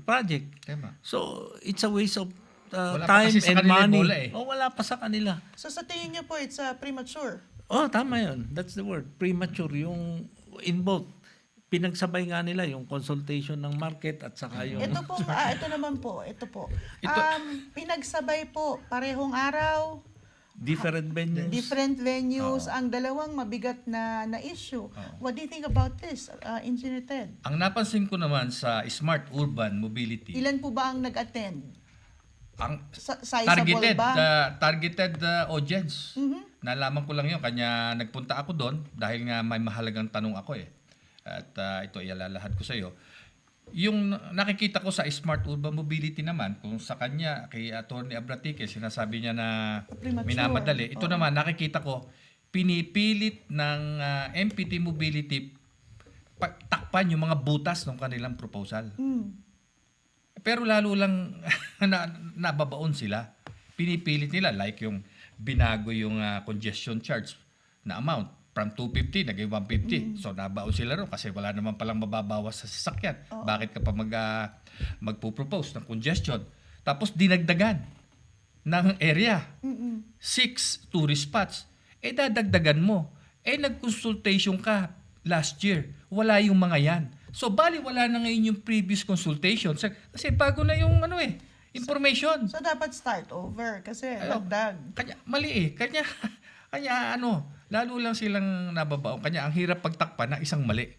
project. Tama. So, it's a waste of Wala pa time kasi sa and kanila yung money. bola Wala pa sa kanila. So sa tingin niyo po, it's premature. Tama yun. That's the word. Premature. Yung in both. Pinagsabay nga nila yung consultation ng market at saka yung... Ito po, ito naman po, ito po. Pinagsabay po, parehong araw, different venues. different venues, ang dalawang mabigat na issue. What do you think about this, Engineer Ted? Ang napansin ko naman sa Smart Urban Mobility, Ilan po ba ang nag-attend? ang Sizable ba? targeted audience. Nalaman ko lang yun, kanya nagpunta ako doon dahil nga may mahalagang tanong ako At ito ilalahad ko sa iyo. Yung nakikita ko sa Smart Urban Mobility naman, kung sa kanya, kay Atty. Abratique, sinasabi niya na Premature. minamadali. Ito naman, nakikita ko, pinipilit ng MPT Mobility takpan yung mga butas ng kanilang proposal. Pero lalo lang nababaon sila. Pinipilit nila like yung binago yung congestion charge na amount from 250 naging 150. So nabaon sila ron kasi wala naman palang mababawas sa sasakyan. Bakit ka pa magpo-propose ng congestion? Tapos dinagdagan ng area. 6 tourist spots. Dadagdagan mo. Nag-consultation ka last year. Wala yung mga yan. So, bali wala na ngayon yung previous consultation. Kasi bago na yung information. So dapat start over kasi dagdag. Kanya, mali Kanya lalo lang silang nababaon. Kanya, ang hirap pagtakpan ng isang mali.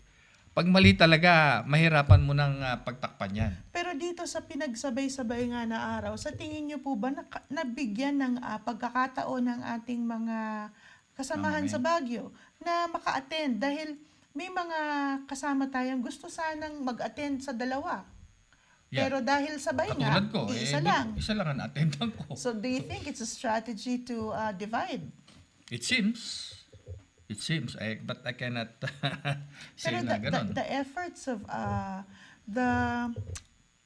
Pag mali talaga, mahirapan mo ng pagtakpan yan. Pero dito sa pinagsabay-sabay nga na araw, sa tingin niyo po ba nabigyan ng pagkakataon ng ating mga kasamahan sa Baguio na maka-attend? Dahil may mga kasama tayong gusto sanang mag-attend sa dalawa. Yeah. Pero dahil sabay nga, Katulad ko, isa lang. isa lang ang attendan ko. So do you think it's a strategy to divide? It seems. But I cannot say Pero na ganun. the efforts of the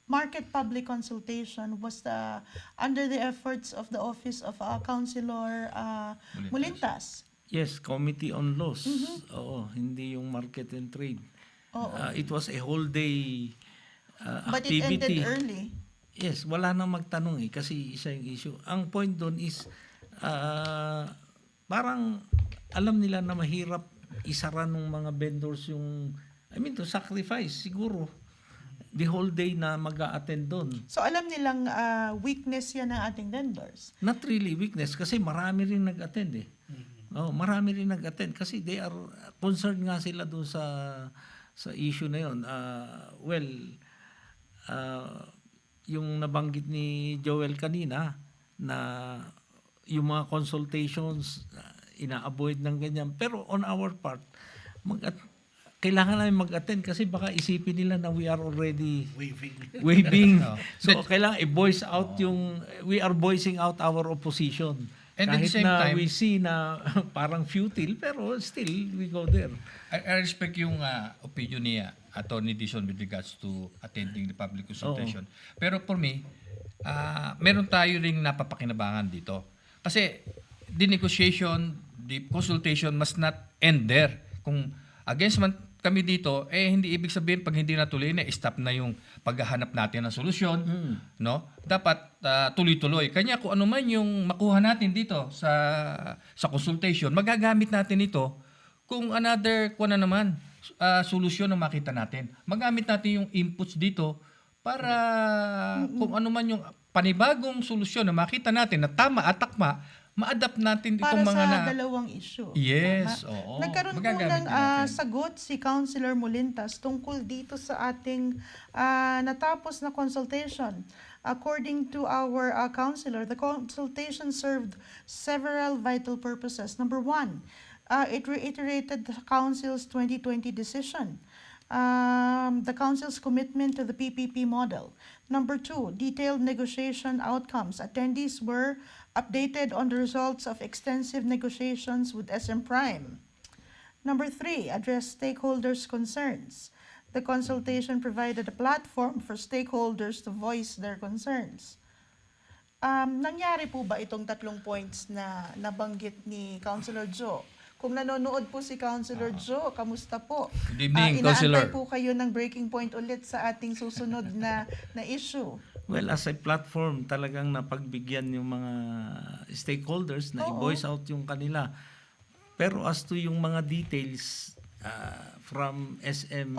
market public consultation was under the efforts of the office of Councilor Mulintas. Yes, Committee on Laws. Oo, hindi yung market and trade. Oo. It was a whole day But it activity. ended early. Yes, wala nang magtanong kasi isa yung issue. Ang point doon is parang alam nila na mahirap isara ng mga vendors yung to sacrifice siguro the whole day na mag-a-attend doon. So alam nilang weakness yan ng ating vendors. Not really weakness kasi marami rin nag-attend eh. Oh, marami rin nag-attend kasi they are concerned nga sila doon sa issue na 'yon. Yung nabanggit ni Joel kanina na yung mga consultations ina-avoid ng ganyan. Pero on our part, kailangan namin mag-attend kasi baka isipin nila na we are already waving. So kailangan i-voice out we are voicing out our opposition. And at the Kahit same na time, we see na parang futile, pero still we go there. I respect yung opinion ni Attorney Dizon with regards to attending the public consultation. Pero for me, meron tayo ring napapakinabangan dito. Kasi the negotiation, the consultation must not end there. Kung against man kami dito, hindi ibig sabihin pag hindi natuloy na, stop na yung paghahanap natin ng solusyon. No? Dapat tuloy-tuloy. Kanya kung ano man yung makuha natin dito sa consultation, magagamit natin ito kung another solusyon na makita natin. Magamit natin yung inputs dito para kung ano man yung panibagong solusyon na makita natin na tama at takma, ma-adapt natin itong Para mga sa dalawang issue. Yes, Tama? oo. Nagkaroon po Magagamit ng din natin. sagot si Councilor Mulintas tungkol dito sa ating natapos na consultation. According to our councilor, the consultation served several vital purposes. Number one, it reiterated the Council's 2020 decision. The Council's commitment to the PPP model. Number two, detailed negotiation outcomes. Attendees were updated on the results of extensive negotiations with SM Prime. Number three, address stakeholders' concerns. The consultation provided a platform for stakeholders to voice their concerns. Nangyari po ba itong tatlong points na nabanggit ni Councilor Joe? Kung nanonood po si Councilor Joe, kamusta po? Good evening, Councilor. Inaantay po kayo ng breaking point ulit sa ating susunod na issue. Well, as a platform, talagang napagbigyan yung mga stakeholders na i-voice out yung kanila. Pero as to yung mga details from SM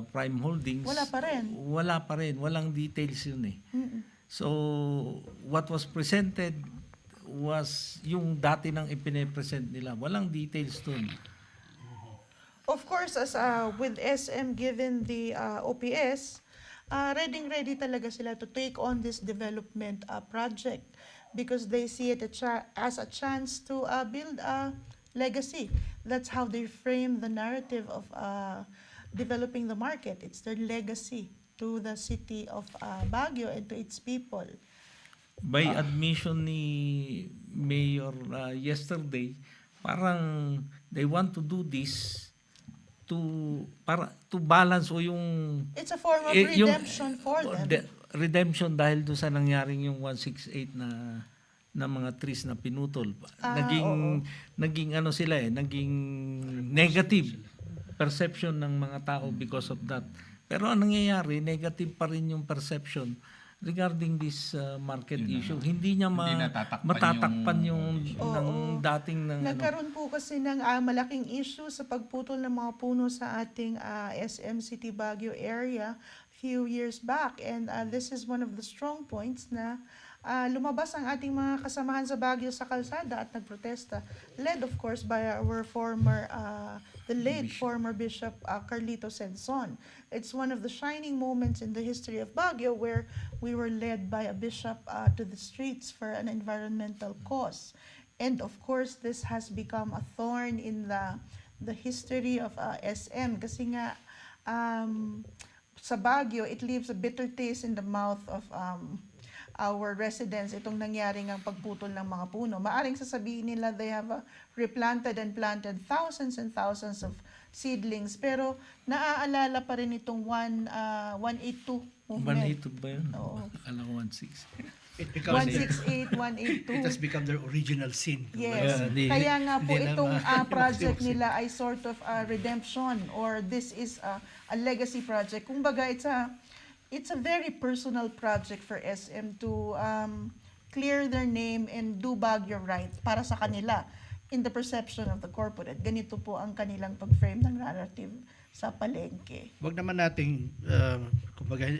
Prime Holdings, Wala pa rin. Wala pa rin. Walang details yun eh. So, what was presented was yung dati nang ipine-present nila. Walang details dun. Of course, as with SM given the OPS, ready talaga sila to take on this development project because they see it as a chance to build a legacy. That's how they frame the narrative of developing the market. It's their legacy to the city of Baguio and to its people. By admission ni Mayor yesterday, parang they want to do this to balance o yung It's a form of yung redemption for them. redemption dahil do sa nangyaring yung 168 na mga trees na pinutol. Naging ano sila naging negative perception ng mga tao because of that. Pero ang nangyayari, negative pa rin yung perception regarding this market issue. Hindi niya matatakpan yung ng dating ng Nagkaroon po kasi ng malaking issue sa pagputol ng mga puno sa ating SM City Baguio area few years back. And this is one of the strong points na lumabas ang ating mga kasamahan sa Baguio sa kalsada at nagprotesta. Led of course by our the late former Bishop Carlito Senzon. It's one of the shining moments in the history of Baguio where we were led by a bishop to the streets for an environmental cause. And of course, this has become a thorn in the the history of SM kasi nga sa Baguio, it leaves a bitter taste in the mouth of our residents itong nangyari ng pagputol ng mga puno. Maaring sasabihin nila they have replanted and planted thousands and thousands of seedlings pero naaalala pa rin itong 182 movement. 182 ba yun? Oo. Akala ko 16. It becomes 168, it has 182. become their original sin. Yes. Kaya nga po hindi na itong project hindi nila ay sort of a redemption or this is a legacy project. Kumbaga it's a very personal project for SM to clear their name and do Baguio right para sa kanila in the perception of the corporate. Ganito po ang kanilang pag-frame ng narrative sa palengke. Wag naman nating kumbaga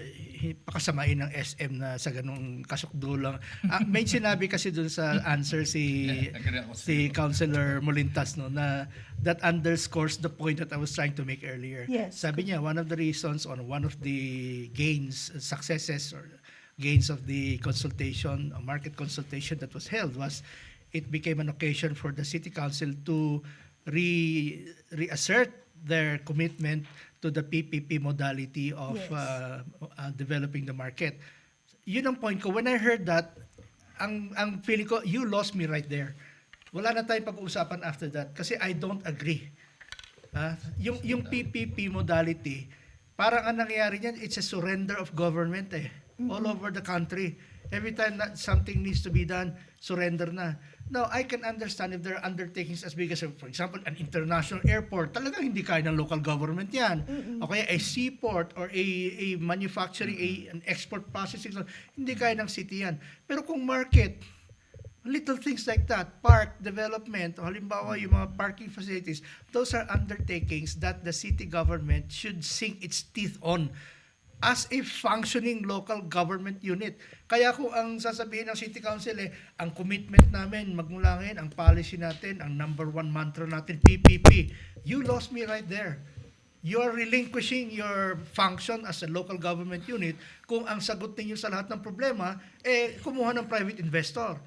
pakasamain ng SM na sa ganung kasukdulang. May sinabi kasi dun sa answer si Councilor Molintas no na that underscores the point that I was trying to make earlier. Yes. Sabi niya one of the reasons or one of the successes or gains of the consultation, market consultation that was held was it became an occasion for the city council to reassert their commitment to the PPP modality of Yes. developing the market. Yun ang point ko. When I heard that, ang feeling ko, you lost me right there. Wala na tayong pag-uusapan after that kasi I don't agree. Yung PPP modality, parang ang nangyayari niyan, it's a surrender of government all over the country. Every time that something needs to be done, surrender na. Now, I can understand if there are undertakings as big as, for example, an international airport. Talagang hindi kaya ng local government yan. O kaya a seaport or a manufacturing, an export processing, hindi kaya ng city yan. Pero kung market, little things like that, park development, o halimbawa yung mga parking facilities, those are undertakings that the city government should sink its teeth on as a functioning local government unit. Kaya kung ang sasabihin ng City Council ang commitment namin magmula ngayon, ang policy natin, ang number one mantra natin, PPP, you lost me right there. You are relinquishing your function as a local government unit kung ang sagot ninyo sa lahat ng problema, kumuha ng private investor.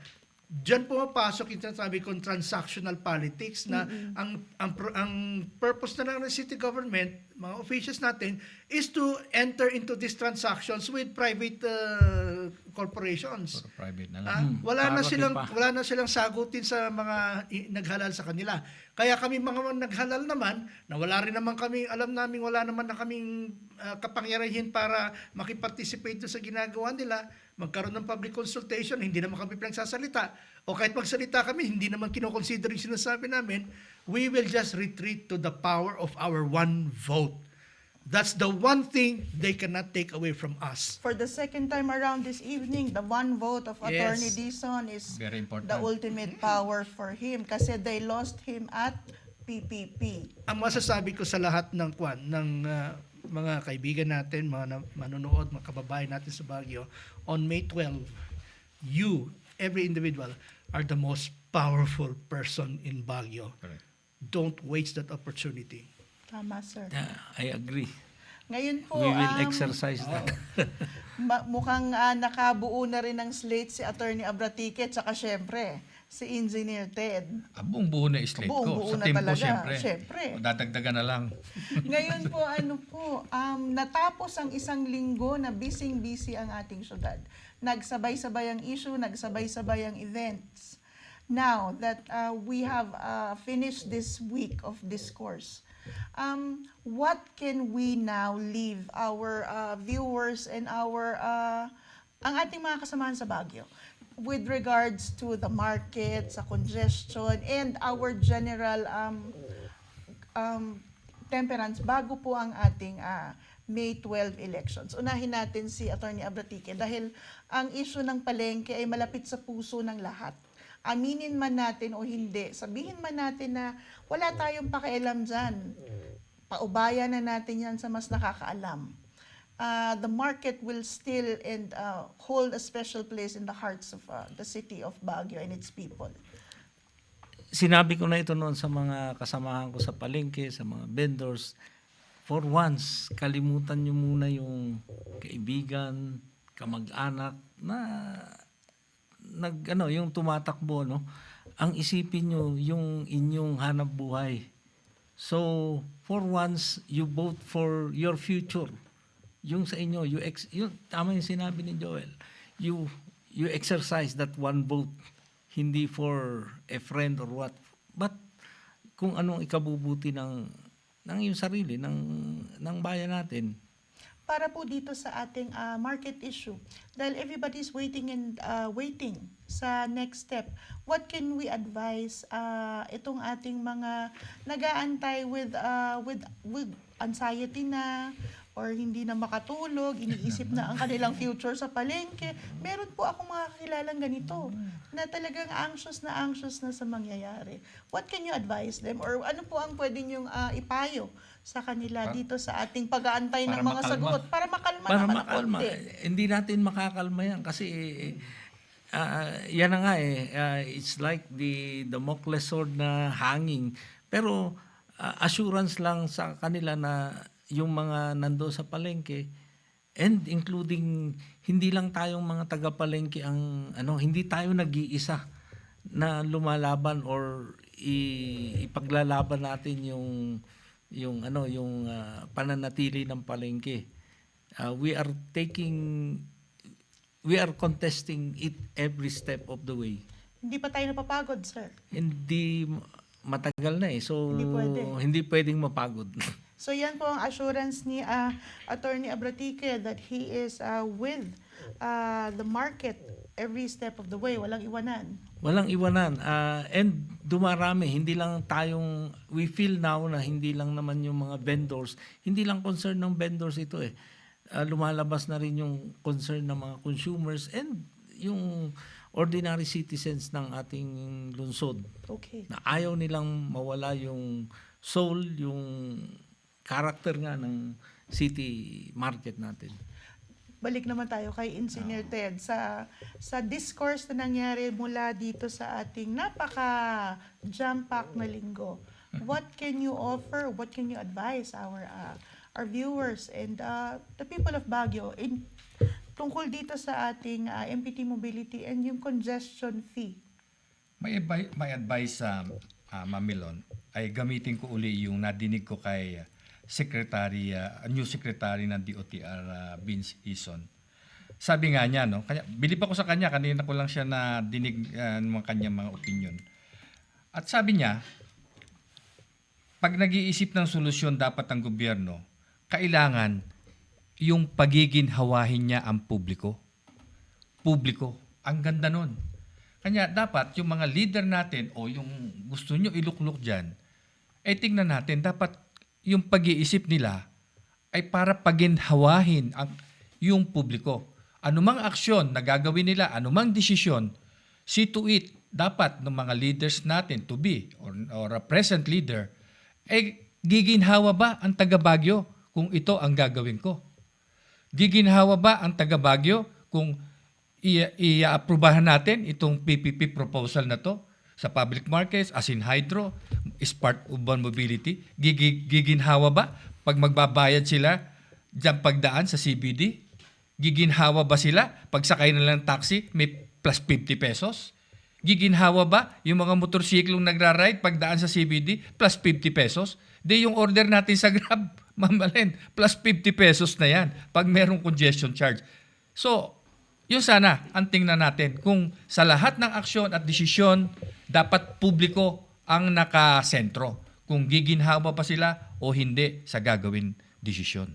Diyan pumapasok yung sinasabi kong transactional politics na ang purpose na lang ng city government, mga officials natin, is to enter into these transactions with private corporations. Private na lang. Wala Para na silang sagutin sa mga naghalal sa kanila. Kaya kami mga naghalal naman, na wala rin naman kami, alam namin wala naman na kaming kapangyarihan para makiparticipate sa ginagawa nila, magkaroon ng public consultation, hindi naman kami pinagsasalita. O kahit magsalita kami, hindi naman kinoconsider yung sinasabi namin, we will just retreat to the power of our one vote. That's the one thing they cannot take away from us. For the second time around this evening, the one vote of Yes. Attorney Dizon is Very important. the ultimate power for him kasi they lost him at PPP. Ang masasabi ko sa lahat ng mga kaibigan natin, mga manonood, mga kababayan natin sa Baguio, on May 12, you, every individual, are the most powerful person in Baguio. Correct. Don't waste that opportunity. Tama, sir. I agree. Ngayon po, We will exercise that. mukhang nakabuo na rin ng slate si Attorney Abratique tsaka syempre si Engineer Ted. Buong buo na slate ko. Buong-buo Sa na team ko, talaga, syempre. syempre. Dadagdagan na lang. Ngayon po, natapos ang isang linggo na busy ang ating syudad. Nagsabay-sabay ang issue, nagsabay-sabay ang events. Now that we have finished this week of discourse, what can we now leave our viewers and ang ating mga kasamahan sa Baguio with regards to the market, sa congestion, and our general temperance bago po ang ating May 12 elections. Unahin natin si Attorney Abratique dahil ang issue ng palengke ay malapit sa puso ng lahat. Aminin man natin o hindi, sabihin man natin na wala tayong pakialam dyan. Paubayan na natin yan sa mas nakakaalam. The market will still hold a special place in the hearts of the city of Baguio and its people. Sinabi ko na ito noon sa mga kasamahan ko sa palengke, sa mga vendors. For once, kalimutan nyo muna yung kaibigan, kamag-anak na yung tumatakbo, no? Ang isipin nyo yung inyong hanap buhay. So, for once, you vote for your future. Yung sa inyo, yung tama yung sinabi ni Joel. You exercise that one vote, hindi for a friend or what, but kung anong ikabubuti ng iyong sarili, ng bayan natin. Para po dito sa ating market issue, dahil everybody's waiting sa next step, what can we advise itong ating mga nag-aantay with anxiety na, or hindi na makatulog, iniisip na ang kanilang future sa palengke. Meron po akong mga kakilalang ganito na talagang anxious na sa mangyayari. What can you advise them? Or ano po ang pwede niyong ipayo sa kanila dito sa ating pag-aantay ng para mga makalma. sagot? Para makalma Para naman makalma. konti. Hindi natin makakalma yan kasi yan na nga it's like the Damocles sword na hanging. Pero assurance lang sa kanila na yung mga nando sa palengke, and including hindi lang tayong mga taga-palengke ang hindi tayo nag-iisa na lumalaban or ipaglalaban natin yung pananatili ng palengke. We are contesting it every step of the way. Hindi pa tayo napapagod, sir. Hindi matagal na so Hindi pwede. hindi pwedeng mapagod. So yan po ang assurance ni Attorney Abratique that he is with the market every step of the way. Walang iwanan. Walang iwanan. And dumarami, hindi lang we feel now na hindi lang naman yung mga vendors, hindi lang concern ng vendors ito lumalabas na rin yung concern ng mga consumers and yung ordinary citizens ng ating lungsod. Okay. Na ayaw nilang mawala yung soul, yung character nga ng city market natin. Balik naman tayo kay Engineer Ted sa discourse na nangyari mula dito sa ating napaka jam-packed na linggo. What can you offer? What can you advise our viewers and the people of Baguio tungkol dito sa ating MPT mobility and yung congestion fee? May advice sa Mamilon ay gamitin ko uli yung nadinig ko kay new secretary ng DOTR, Vince Ison. Sabi nga niya, bilib ako sa kanya, kanina ko lang siya na dinig ng kanyang mga opinion. At sabi niya, pag nag-iisip ng solusyon dapat ang gobyerno, kailangan yung pagiginhawahin niya ang publiko. Publiko. Ang ganda nun. Kanya dapat yung mga leader natin o yung gusto nyo iluklok dyan, tingnan natin, dapat yung pag-iisip nila ay para paginhawahin yung publiko. Anumang aksyon na gagawin nila, anumang desisyon, see to it, dapat ng mga leaders natin to be, or a present leader, giginhawa ba ang taga Baguio kung ito ang gagawin ko? Giginhawa ba ang taga Baguio kung i-aprobahan natin itong PPP proposal na to sa public markets, as in Hydro, Smart Urban Mobility? Giginhawa ba pag magbabayad sila dyan pagdaan sa CBD? Giginhawa ba sila pag sakay na lang taxi may plus 50 pesos? Giginhawa ba yung mga motorsiklong nagra-ride pagdaan sa CBD plus 50 pesos? Di yung order natin sa Grab, Ma'am plus 50 pesos na yan pag merong congestion charge. So, yun sana ang tingnan natin. Kung sa lahat ng aksyon at desisyon, dapat publiko ang nakasentro. Kung giginhawa pa sila o hindi sa gagawin desisyon.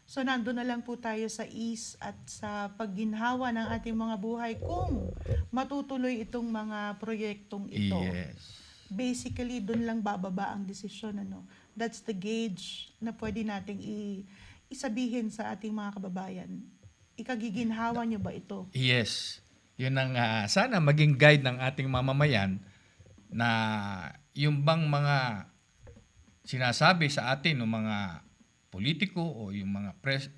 So nandun na lang po tayo sa ease at sa pagginhawa ng ating mga buhay kung matutuloy itong mga proyektong ito. Yes. Basically, dun lang bababa ang desisyon. That's the gauge na pwede nating isabihin sa ating mga kababayan. Ikagiginhawa nyo ba ito? Yes. Yun ang sana maging guide ng ating mamamayan na yung bang mga sinasabi sa atin ng mga politiko o yung mga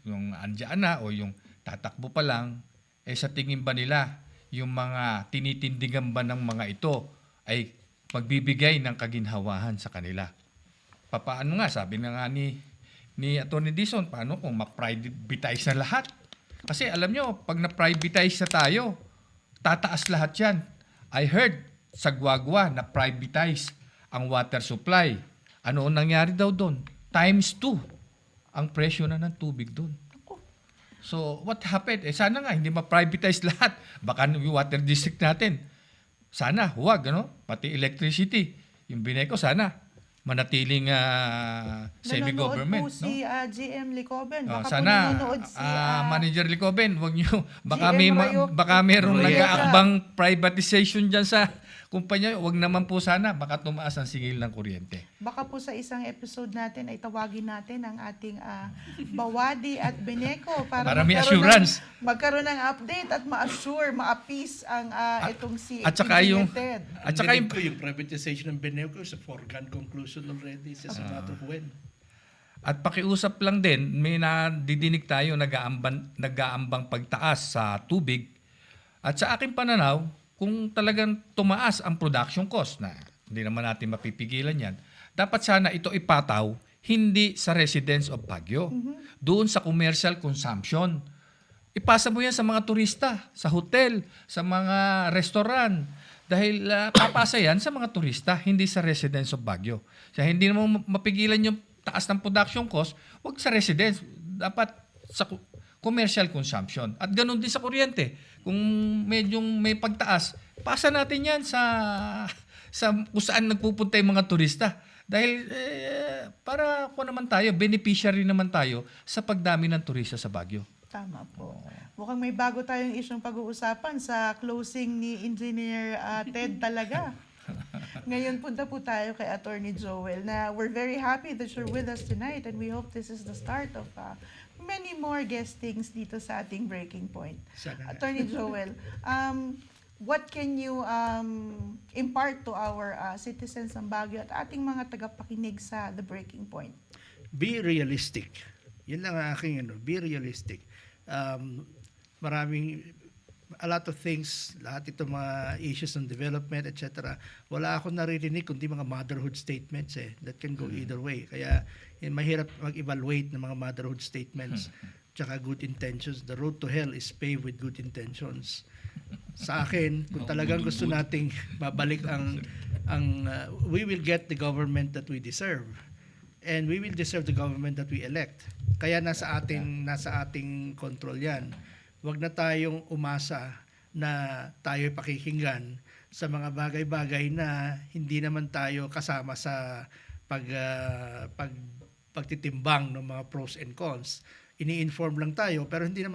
yung andyan na o yung tatakbo pa lang, sa tingin ba nila yung mga tinitindigan ba ng mga ito ay magbibigay ng kaginhawahan sa kanila? Paano nga, sabi na nga ni Atty. Dizon, paano kung ma-privatize na lahat? Kasi alam nyo, pag na-privatize na tayo, tataas lahat yan. I heard sa Guagua na privatize ang water supply Ano ang nangyari daw doon? Times 2 ang presyo na ng tubig doon. So, what happened? Sana nga, hindi ma-privatize lahat. Baka yung water district natin, sana, huwag, ano? Pati electricity. Yung Bineco, sana, manatiling semi-government. Nanonood po si GM Licoben. No? Baka po Sana, nanonood si Manager Licoben, huwag nyo, GM Rayo- baka merong Rayeta. nag-aakbang privatization dyan sa kumpanya. Huwag naman po sana, baka tumaas ang singil ng kuryente. Baka po sa isang episode natin ay tawagin natin ang ating Bawadi at Bineco Para may magkaroon assurance. magkaroon ng update at ma-assure, ma-appease ang itong si at saka yung- Engineer Ted. At saka yung privatization ng Beneco is a foregone conclusion already. It's just a matter of when. At pakiusap lang din, may nadidinig tayo nag-aambang pagtaas sa tubig. At sa aking pananaw, kung talagang tumaas ang production cost na hindi naman natin mapipigilan yan, dapat sana ito ipataw hindi sa residents of Baguio, doon sa commercial consumption. Ipasa mo yan sa mga turista, sa hotel, sa mga restaurant. Dahil papasa yan sa mga turista, hindi sa residents of Baguio. Kaya hindi mo mapigilan yung taas ng production cost, wag sa residents. Dapat sa commercial consumption. At ganun din sa kuryente. Kung medyong may pagtaas, pasa natin yan sa kung saan nagpupunta yung mga turista. Dahil para ko naman tayo, beneficiary naman tayo sa pagdami ng turista sa Baguio. Tama po. Mukhang may bago tayong isyong pag-uusapan sa closing ni Engineer Ted talaga. Ngayon punta po tayo kay Attorney Joel na we're very happy that you're with us tonight and we hope this is the start of many more guestings dito sa ating Breaking Point. Sana nga. Attorney Joel, what can you impart to our citizens ng Baguio at ating mga tagapakinig sa The Breaking Point? Be realistic. Yun lang ang aking be realistic. A lot of things, lahat itong mga issues ng development, etc. Wala akong naririnig kundi mga motherhood statements that can go either way. Kaya mahirap mag-evaluate ng mga motherhood statements tsaka good intentions. The road to hell is paved with good intentions. Sa akin, kung talagang gusto nating babalik we will get the government that we deserve. And we will deserve the government that we elect. Kaya nasa ating control 'yan. Huwag na tayong umasa na tayo pakikinggan sa mga bagay-bagay na hindi naman tayo kasama sa pagtitimbang ng mga pros and cons. Ini-inform lang tayo pero hindi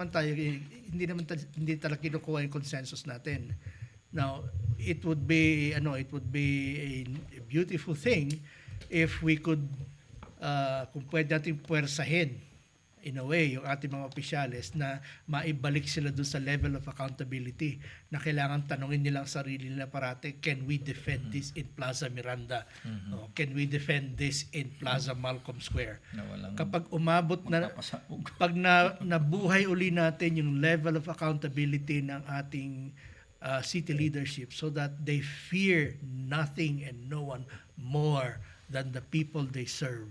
talaga kinukuha yung consensus natin. Now, it would be a beautiful thing if we could kung pwede natin puwersahin in a way, yung ating mga opisyales na maibalik sila doon sa level of accountability na kailangan tanungin nilang sarili nila parate, can we defend this in Plaza Miranda? No, can we defend this in Plaza Malcolm Square? Kapag umabot na, pag nabuhay uli natin yung level of accountability ng ating city leadership so that they fear nothing and no one more than the people they serve,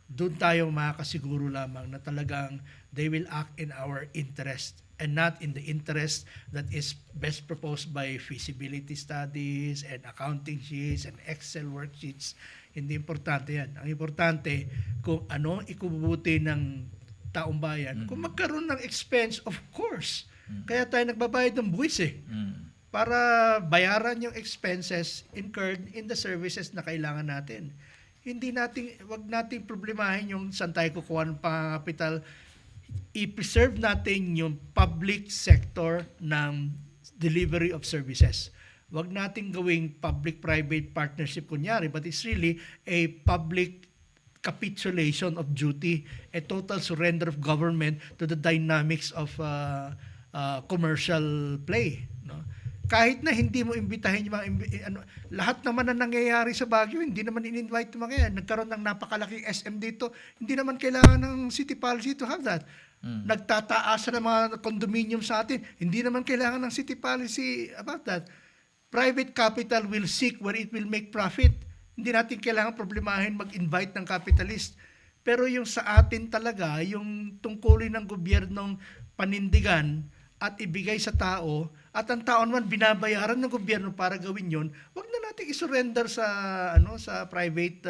doon tayo makakasiguro lamang na talagang they will act in our interest and not in the interest that is best proposed by feasibility studies and accounting sheets and Excel worksheets. Hindi importante yan. Ang importante kung ano ikububuti ng taong bayan. Kung magkaroon ng expense, of course. Kaya tayo nagbabayad ng buwis para bayaran yung expenses incurred in the services na kailangan natin. Wag nating problemahin yung saan tayo kukuha ng pangkapital. I-preserve natin yung public sector ng delivery of services. Wag nating gawing public-private partnership kunyari, but it's really a public capitulation of duty, a total surrender of government to the dynamics of commercial play. No? Kahit na hindi mo imbitahin yung mga lahat naman na nangyayari sa Baguio, hindi naman in-invite yung mga yan. Nagkaroon ng napakalaking SM dito, hindi naman kailangan ng city policy to have that. Nagtataas ng mga condominium sa atin, hindi naman kailangan ng city policy about that. Private capital will seek where it will make profit. Hindi natin kailangan problemahin mag-invite ng capitalist. Pero yung sa atin talaga, yung tungkulin ng gobyernong panindigan at ibigay sa tao at ang tao naman binabayaran ng gobyerno para gawin yon, wag na natin isurrender sa private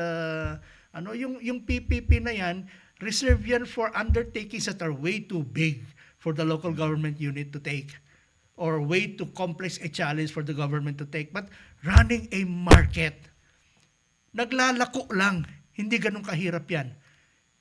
yung PPP na yan, reserve yan for undertakings that are way too big for the local government unit to take or way too complex a challenge for the government to take. But running a market, naglalako lang, hindi ganun kahirap yan.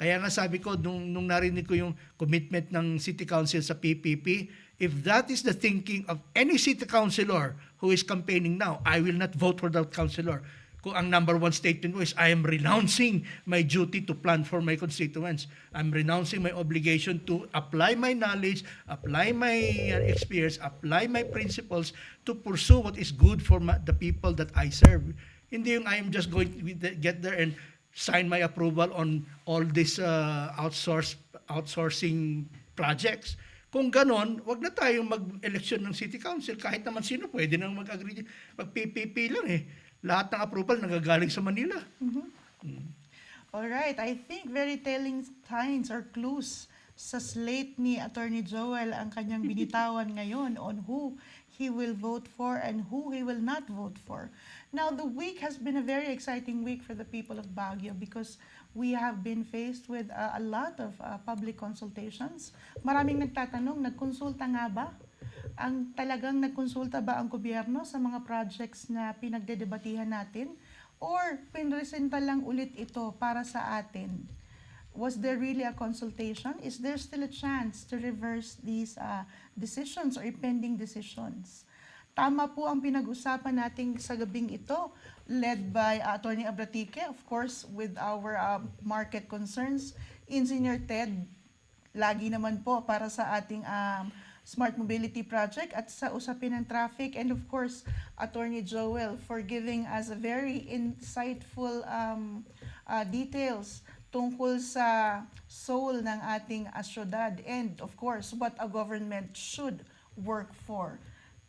Kaya nga sabi ko, nung narinig ko yung commitment ng City Council sa PPP, if that is the thinking of any city councilor who is campaigning now, I will not vote for that councilor. Kung ang number one statement mo is, I am renouncing my duty to plan for my constituents. I'm renouncing my obligation to apply my knowledge, apply my experience, apply my principles to pursue what is good for the people that I serve. Hindi yung I am just going to get there and sign my approval on all these outsourcing projects. Kung ganon, wag na tayong mag-eleksyon ng City Council. Kahit naman sino pwede nang mag-agree. Mag-PPP lang eh. Lahat ng approval nagagaling sa Manila. All right, I think very telling signs or clues sa slate ni Attorney Joel ang kanyang binitawan ngayon on who he will vote for and who he will not vote for. Now, the week has been a very exciting week for the people of Baguio because we have been faced with a lot of public consultations. Maraming nagtatanong, nagkonsulta nga ba? Talagang nagkonsulta ba ang gobyerno sa mga projects na pinagdedebatihan natin? Or pinresenta lang ulit ito para sa atin? Was there really a consultation? Is there still a chance to reverse these decisions or pending decisions? Tama po ang pinag-usapan natin sa gabing ito, led by Attorney Abratique, of course, with our market concerns. Engineer Ted, lagi naman po para sa ating Smart Mobility Project at sa usapin ng traffic. And of course, Attorney Joel for giving us a very insightful details tungkol sa soul ng ating syudad and of course, what a government should work for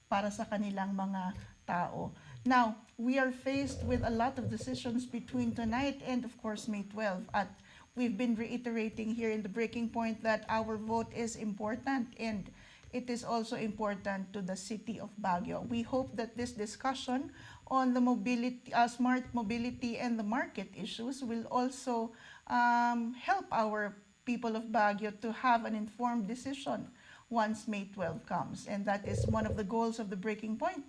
para sa kanilang mga tao. Now, we are faced with a lot of decisions between tonight and of course May 12. At we've been reiterating here in the breaking point that our vote is important and it is also important to the city of Baguio. We hope that this discussion on the mobility, smart mobility and the market issues will also help our people of Baguio to have an informed decision once May 12 comes. And that is one of the goals of the breaking point.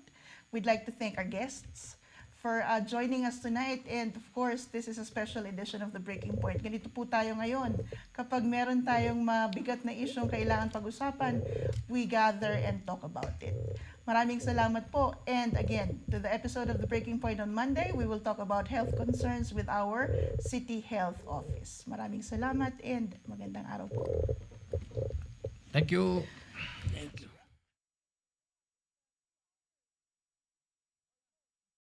We'd like to thank our guests for joining us tonight. And of course, this is a special edition of the Breaking Point. Ganito po tayo ngayon. Kapag meron tayong mabigat na isyong kailangan pag-usapan, we gather and talk about it. Maraming salamat po. And again, to the episode of the Breaking Point on Monday, we will talk about health concerns with our City Health Office. Maraming salamat and magandang araw po. Thank you.